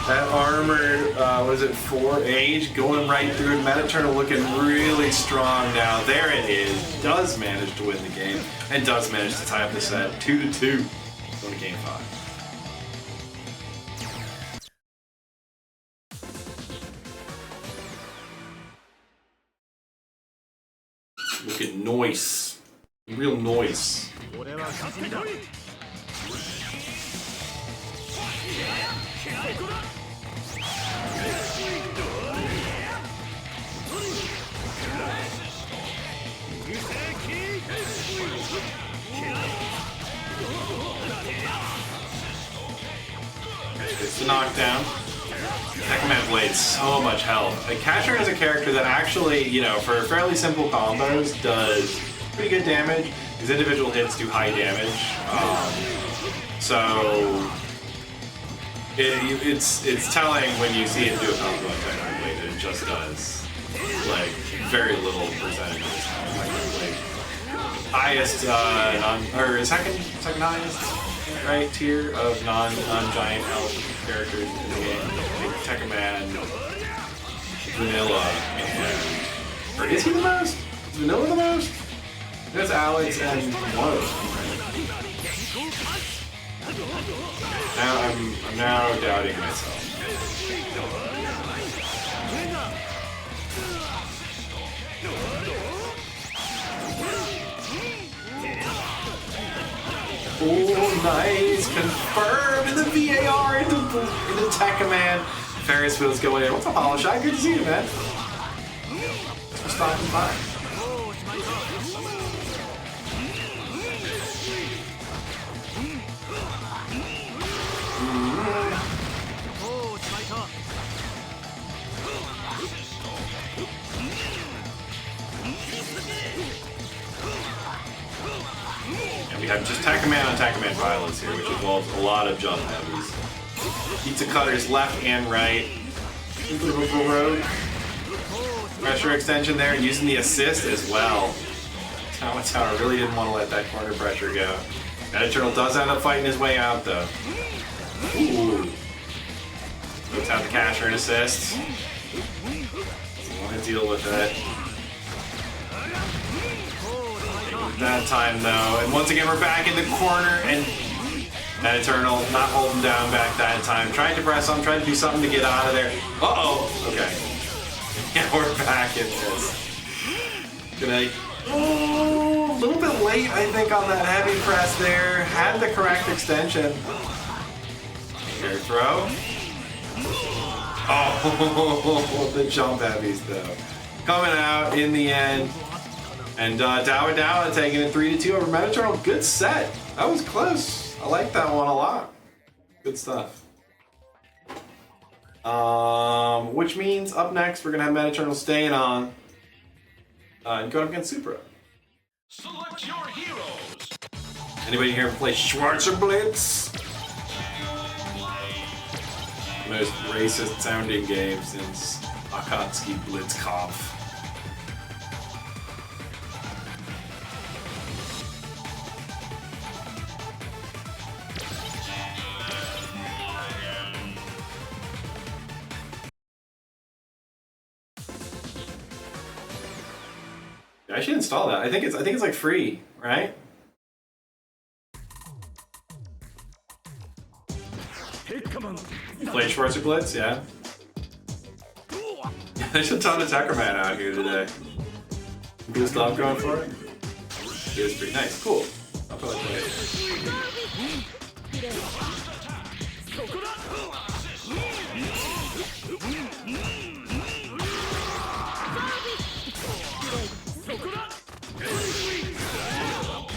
S1: That armored, what is it, 4 age going right through it. Metaternal looking really strong now. There it is. Does manage to win the game and does manage to tie up the set 2-2. Going to game 5. Look at noise. Real noise. It's the knockdown. Tekkamen blades so much health. Like, Casher is a character that actually, you know, for fairly simple combos, does pretty good damage. His individual hits do high damage. So it's telling when you see it do a combo on Tekkamen blade that it just does like very little percentage of his health. Highest second highest, right, tier of non-giant health characters in the game. Like Tekkaman, Vanilla, and... Or is he the most? Is Vanilla the most? That's Alex and one of them. Now I'm now doubting myself. Oh, nice! Confirmed in the VAR into Tekkamen. Ferris wheel's going in. What's up, Hollow? Good to see you, man. Thanks for stopping by. We have just Tekkamen on Tekkamen violence here, which involves a lot of jump heavies. Pizza cutters left and right. Rogue. Pressure extension there, and using the assist as well. Tower really didn't want to let that corner pressure go. Metaternal does end up fighting his way out though. Ooh. Looks out the Casher and assist. Doesn't want to deal with it. That time though, and once again we're back in the corner, and Metaternal, not holding down back that time. Trying to press on, trying to do something to get out of there. Uh-oh. Okay. Yeah, we're back in this. Gonna... Oh, a little bit late, I think, on that heavy press there. Had the correct extension. Air throw. Oh, the jump heavies, though. Coming out in the end. And Dawadawa taking it 3-2 over Metaternal. Good set. That was close. I like that one a lot. Good stuff. Which means up next we're gonna have Metaternal staying on and going up against Supra.
S2: Select your heroes.
S1: Anybody here play Schwarzer Blitz? The most racist sounding game since Akatsuki Blitzkopf. I should install that. I think it's like free, right? You played Schwarzer Blitz, yeah. There's a ton of Tekkamen out here today. You stop going for it? It was pretty nice. Cool. I'll probably play it.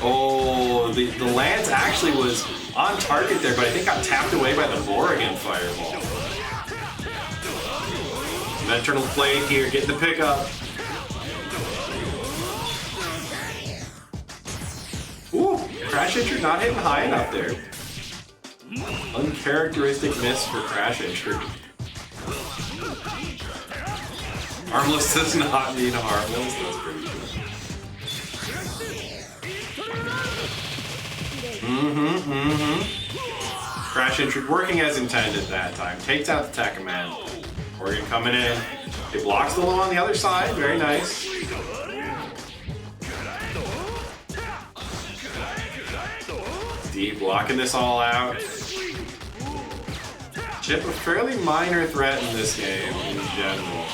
S1: Oh, the lance actually was on target there, but I think got tapped away by the Morrigan fireball. Metaternal blade here, getting the pickup. Ooh, Crash Entry not hitting high enough there. Uncharacteristic miss for Crash Entry. Harmless does not mean harmless. That's pretty cool. Crash Entry working as intended that time. Takes out the Tekkamen. Morgan coming in. It blocks the low on the other side. Very nice. Deep blocking this all out. Chip a fairly minor threat in this game in general.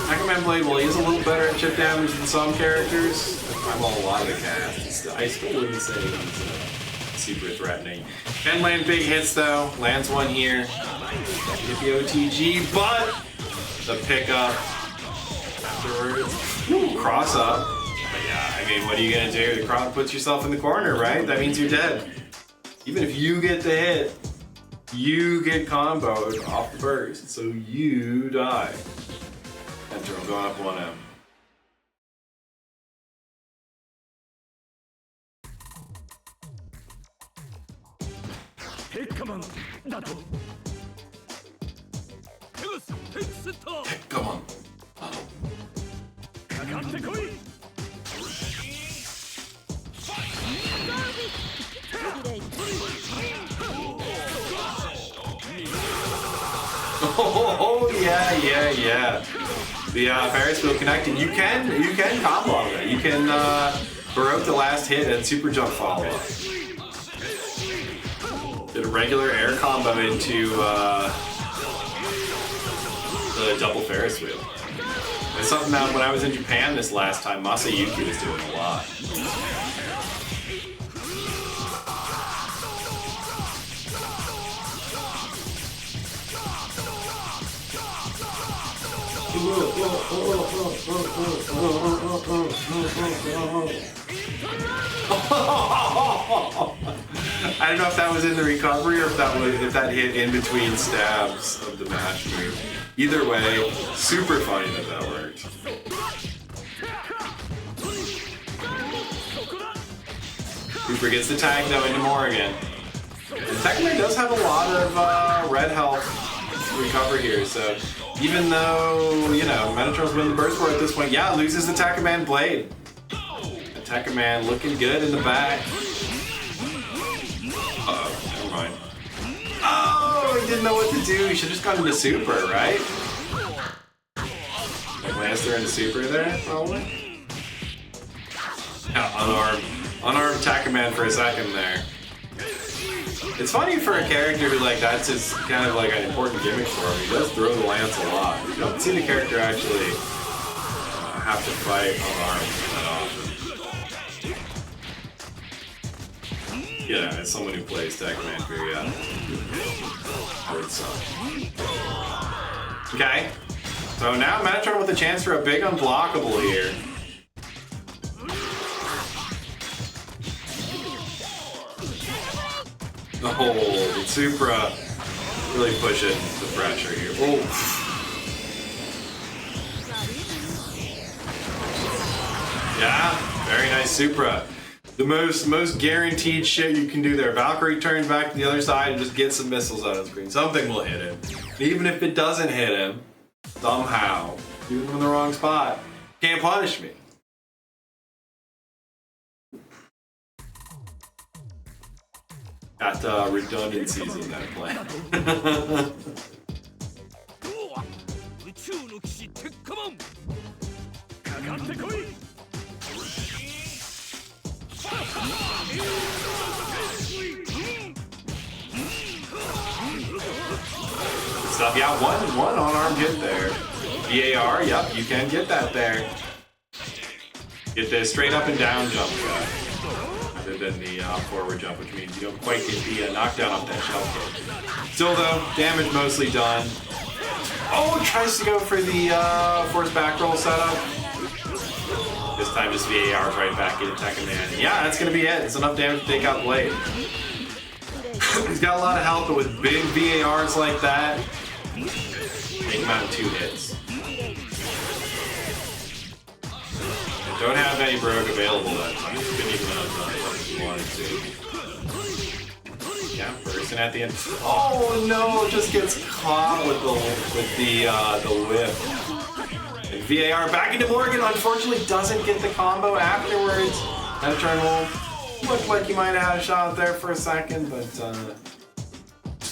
S1: Tekkamen Blade, well, he is a little better at chip damage than some characters. I'm a lot of the cast. I still wouldn't say he's super threatening. Can land big hits though. Lands one here. Get the OTG, but the pickup afterwards. Ooh, cross up. But yeah, I mean, what are you gonna do? The cross puts yourself in the corner, right? That means you're dead. Even if you get the hit, you get comboed off the burst, so you die. Metaternal going up 1M.
S2: Tekkamen.
S1: Tekkamen. Oh yeah. The Ferris wheel connected. You can combo it. You can baroque the last hit and super jump follow up. Did a regular air combo into the double Ferris wheel. It's something that when I was in Japan this last time, Masayuki was doing a lot. I don't know if that was in the recovery or if that hit in between stabs of the mash move. Either way, super funny that worked. Cooper gets the tag though into Morrigan. And Tekkamen does have a lot of red health recover here, so even though, you know, Metatron's winning the burst war at this point, yeah, loses the Tekkamen blade. The Tekkamen looking good in the back. Uh-oh, never mind. Oh, he didn't know what to do. He should have just gone into Supra, right? Like, force her into Supra there, probably. Yeah, unarmed Tekkamen for a second there. It's funny for a character who, like, that's his kind of like an important gimmick for him. He does throw the lance a lot. You don't see the character actually have to fight unarmed that often. Yeah, as someone who plays Tekkaman periodically. Okay, so now Metaternal with a chance for a big unblockable here. Oh, the Supra really pushing the pressure here. Oh. Yeah, very nice Supra. The most guaranteed shit you can do there. Valkyrie turns back to the other side and just gets some missiles out of the screen. Something will hit him. Even if it doesn't hit him, somehow, even in the wrong spot, can't punish me. Got redundancies in that plan. Stuff, yeah, one unarmed hit there. VAR, yep, you can get that there. Get the straight up and down jump guy. Other than the forward jump, which means you don't quite get the knockdown off that shell kick. Still though, damage mostly done. Oh, tries to go for the force back roll setup. This time just VAR's right back into Tekkaman. Yeah, that's gonna be it. It's enough damage to take out Blade. He's got a lot of health, but with big VARs like that, take him out in 2 hits. Don't have any Brogue available that time. Couldn't even have done it if you wanted to. Yeah, person at the end. Oh no, just gets caught with the whip. And VAR back into Morgan. Unfortunately, doesn't get the combo afterwards. Metaternal looked like he might have had a shot there for a second, but it's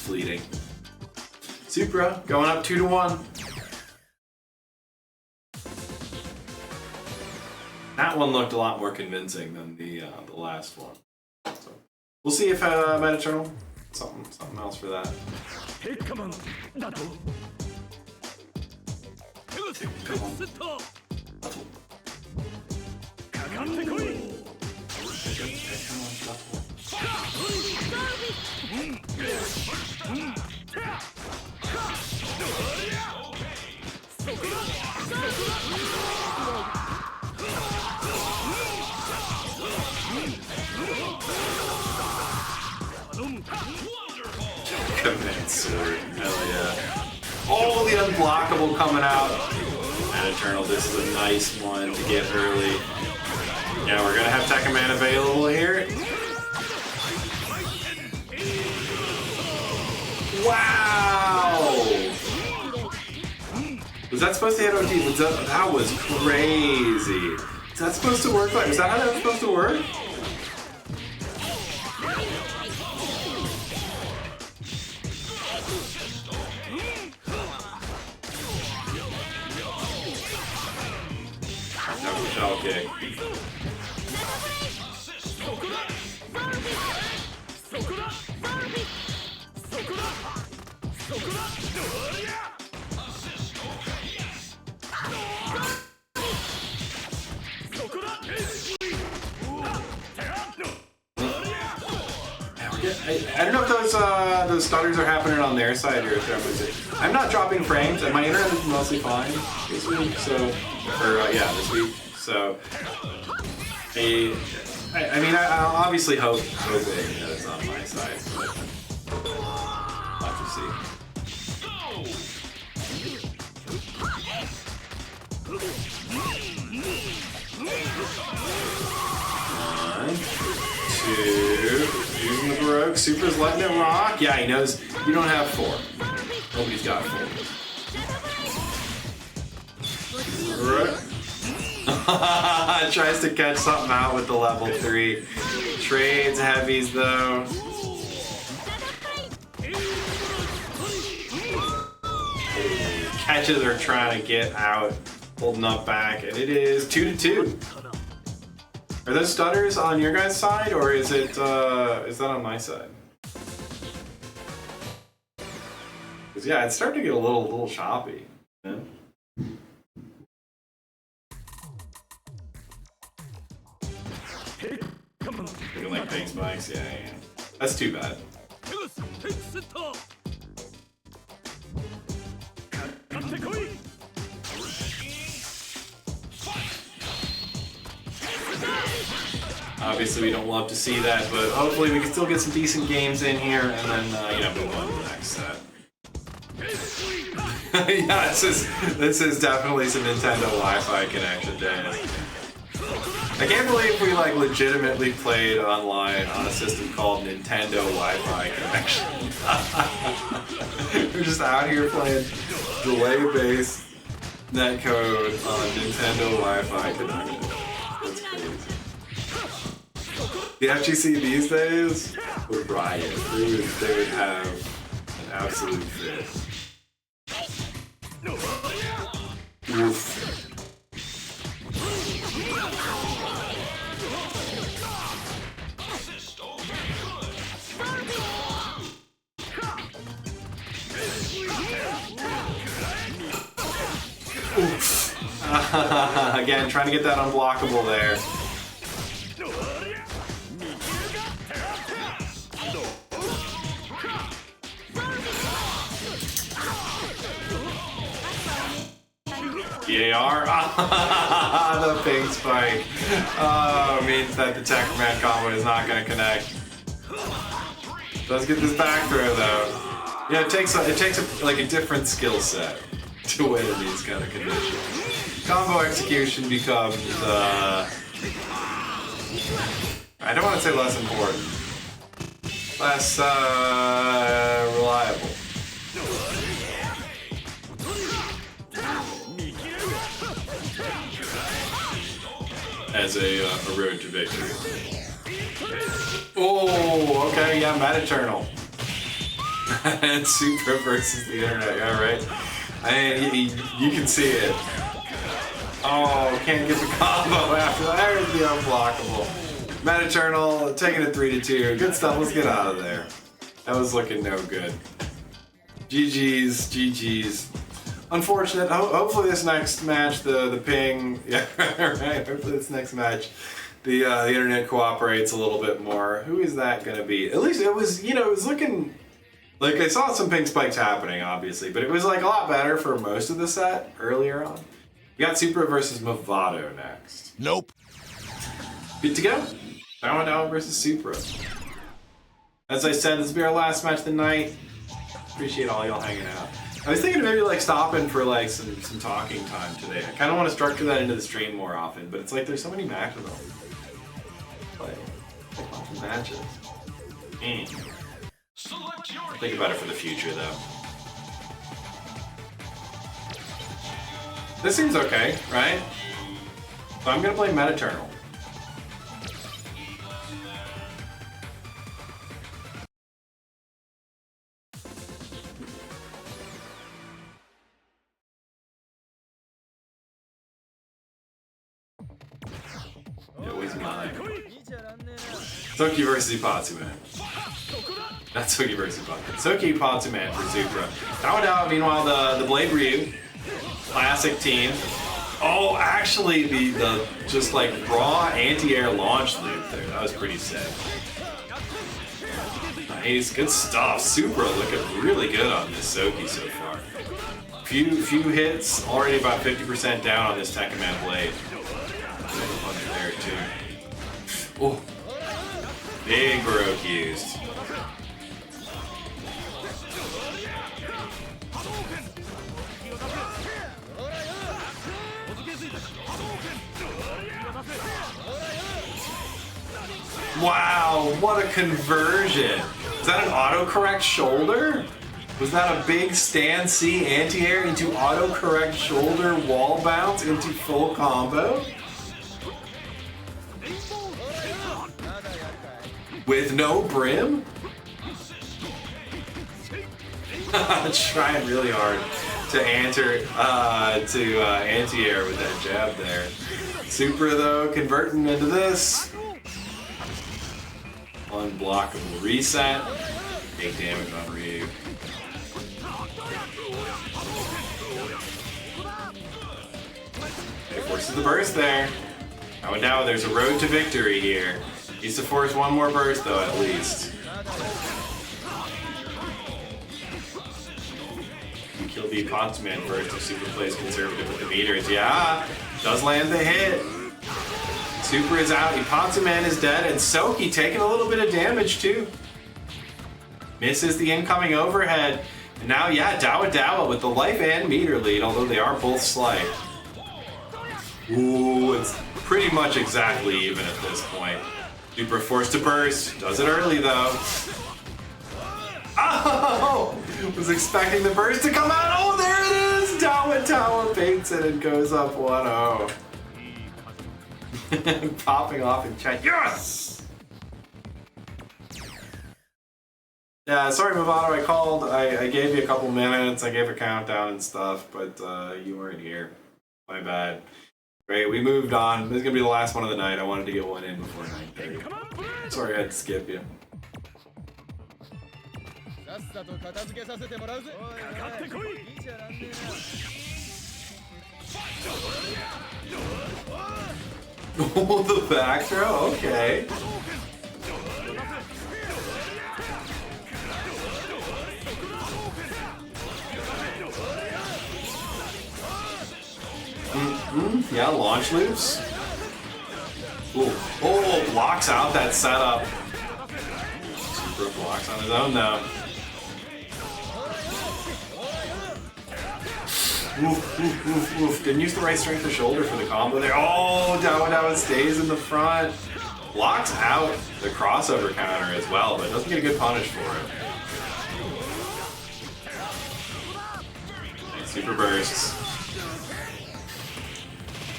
S1: fleeting. Supra going up 2-1. That one looked a lot more convincing than the last one. So we'll see if Metaternal something else for that. Tekkamen. Command sword, hell yeah. Oh, the unblockable coming out. Metaternal, this is a nice one to get early. Yeah, we're gonna have Tekkaman available here. Wow! Was that supposed to hit OT? That was crazy. Is that supposed to work? Is that how that was supposed to work? Okay. I don't know if those stutters are happening on their side or if I'm not dropping frames, and my internet is mostly fine this week. So, this week. So, I mean, I'll obviously hoping that it's on my side, but we'll have to see. 1, 2, using the Baroque. Supra's letting it rock. Yeah, he knows you don't have 4. Nobody's got 4. Baroque. Tries to catch something out with the level 3. Trades heavies though. Catches are trying to get out holding up back, and it is 2-2. Are those stutters on your guys' side, or is it is that on my side? Because yeah, it's starting to get a little choppy. Yeah? Looking like big spikes, yeah. That's too bad. Obviously, we don't love to see that, but hopefully we can still get some decent games in here, and then move on to the next set. Yeah, this is definitely some Nintendo Wi-Fi connection day. I can't believe we like legitimately played online on a system called Nintendo Wi-Fi connection. We're just out here playing delay-based netcode on Nintendo Wi-Fi connection. That's crazy. The FGC these days would riot. They would have an absolute fit. Oof. Again, trying to get that unblockable there. EAR? The pink spike. Means that the Tekkamen combo is not going to connect. Let's get this back throw though. Yeah, it takes a different skill set to win in these kind of conditions. Combo execution becomes I don't want to say less important, less reliable. As a road to victory. Oh, okay, yeah, Metaternal. And Supra versus the internet, yeah, right? You can see it. Oh, can't get the combo after that. There's the unblockable. Metaternal taking it 3-2. Good stuff, let's get out of there. That was looking no good. GG's. Unfortunate. Hopefully this next match, the ping, yeah, right. Hopefully this next match, the internet cooperates a little bit more. Who is that going to be? At least it was, it was looking like I saw some ping spikes happening, obviously, but it was like a lot better for most of the set earlier on. We got Supra versus Mavado next.
S2: Nope.
S1: Good to go. Dawadawa versus Supra. As I said, this will be our last match of the night. Appreciate all y'all hanging out. I was thinking of maybe like stopping for like some talking time today. I kind of want to structure that into the stream more often, but it's like there's so many matches on. Like lots of matches. Think about it for the future though. This seems okay, right? So I'm gonna play Metaternal. Always mine. Soki versus Ipatsuman. That's Soki versus Ipatsuman. Soki Ipatsuman for Supra. Dawadawa, meanwhile, the Blade Ryu. Classic team. Oh, actually, the just like raw anti-air launch loop there. That was pretty sick. Nice, good stuff. Supra looking really good on this Soki so far. Few hits, already about 50% down on this Tekkamen blade. There too. Oh, big Baroque used. Wow, what a conversion! Is that an autocorrect shoulder? Was that a big stand C anti-air into autocorrect shoulder wall bounce into full combo? With no brim? Trying really hard. anti-air with that jab there. Supra though converting into this. Unblockable reset. Big damage on Ryu. Okay, forces the burst there. Dawadawa, there's a road to victory here. Needs to force one more burst though at least. You kill the Pocosonator first if Supra plays conservative with the meters. Yeah, does land the hit. Supra is out, Pocosonator is dead, and Soki taking a little bit of damage too. Misses the incoming overhead. And now, yeah, Dawadawa with the life and meter lead, although they are both slight. Ooh, it's pretty much exactly even at this point. Supra forced to burst, does it early though. Oh! Was expecting the burst to come out. Oh, there it is! Dawadawa baits it and goes up 1-0. Popping off in chat. Yes! Yeah, sorry Mavado, I called. I gave you a couple minutes. I gave a countdown and stuff, but you weren't here. My bad. Great, we moved on. This is gonna be the last one of the night. I wanted to get one in before 9:30. Sorry I had to skip you. Oh, the back throw? Okay. Yeah, launch loops. Ooh. Oh, blocks out that setup. Supra blocks on his own though. Oof, oof, oof, oof. Didn't use the right strength of shoulder for the combo there. Oh, Dawadawa stays in the front. Blocks out the crossover counter as well, but doesn't get a good punish for it. Super bursts.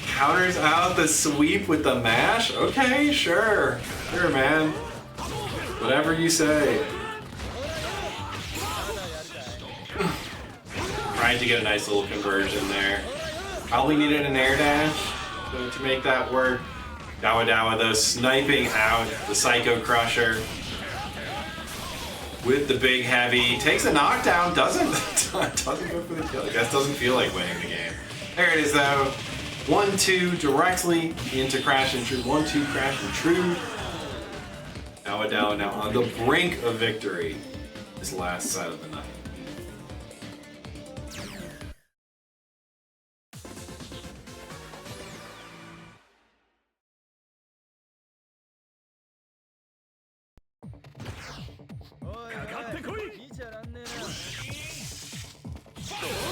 S1: Counters out the sweep with the mash? Okay, sure. Sure, man. Whatever you say. Trying to get a nice little conversion there. Probably needed an air dash to make that work. Dawadawa though sniping out the Psycho Crusher with the big heavy. Takes a knockdown, doesn't go for the kill. I guess doesn't feel like winning the game. There it is though. 1-2 directly into Crash and True. 1-2 Crash and True. Dawadawa now on the brink of victory. His last set of the night.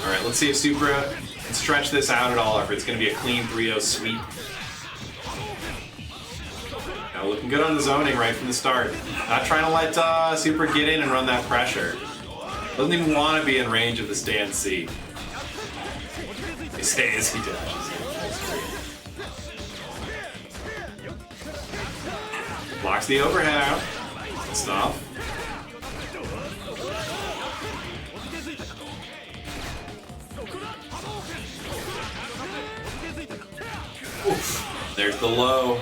S1: Alright, let's see if Supra can stretch this out at all, or if it's going to be a clean 3-0 sweep. Now looking good on the zoning right from the start. Not trying to let Supra get in and run that pressure. Doesn't even want to be in range of the stand C. He stays, he dashes. Blocks the overhead out. Stop. Oof. There's the low.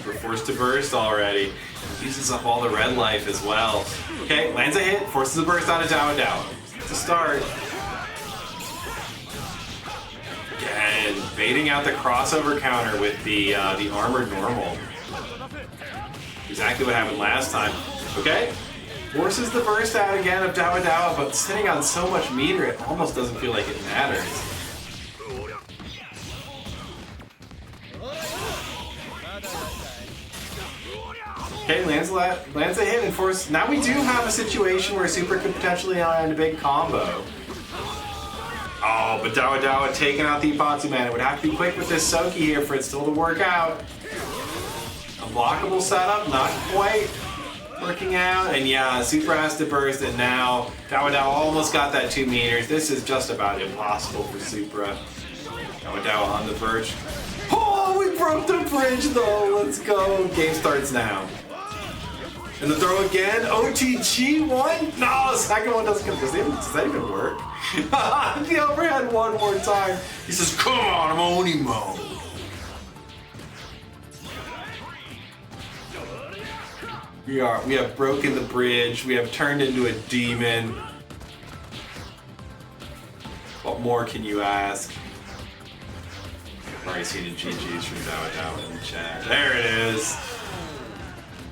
S1: We're forced to burst already. Uses up all the red life as well. Okay, lands a hit, forces a burst out of Dawadawa. To start. Again, baiting out the crossover counter with the armored normal. Exactly what happened last time. Okay, forces the burst out again of Dawadawa, but sitting on so much meter, it almost doesn't feel like it matters. Okay, lands a hit and force. Now we do have a situation where Supra could potentially land a big combo. Oh, but Dawadawa taking out the Pocosonator. It would have to be quick with this Soki here for it still to work out. A blockable setup, not quite working out. And yeah, Supra has to burst, and now Dawadawa almost got that 2 meters. This is just about impossible for Supra. Dawadawa on the verge. Oh, we broke the bridge though. Let's go. Game starts now. And the throw again. OTG one? No, the second one does that even work? The overhead one more time. He says, come on, I'm Oni mode. We have broken the bridge. We have turned into a demon. What more can you ask? I've already seen the GGs from Dawadawa in the chat. There it is.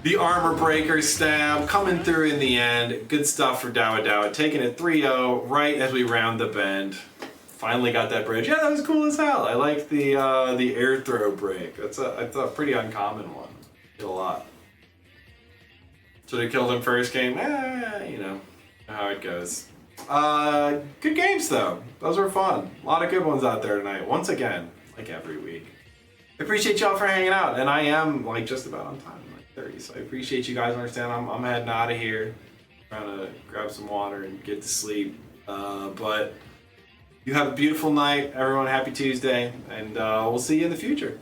S1: The armor breaker stab coming through in the end. Good stuff for Dawadawa. Taking it 3-0 right as we round the bend. Finally got that bridge. Yeah, that was cool as hell. I like the air throw break. It's a pretty uncommon one. Did a lot. Should have killed him first game. You know how it goes. Good games though. Those were fun. A lot of good ones out there tonight. Once again, like every week. I appreciate y'all for hanging out, and I am like just about on time, like 30. So I appreciate you guys. Understand I'm heading out of here, trying to grab some water and get to sleep. But you have a beautiful night, everyone. Happy Tuesday, and we'll see you in the future.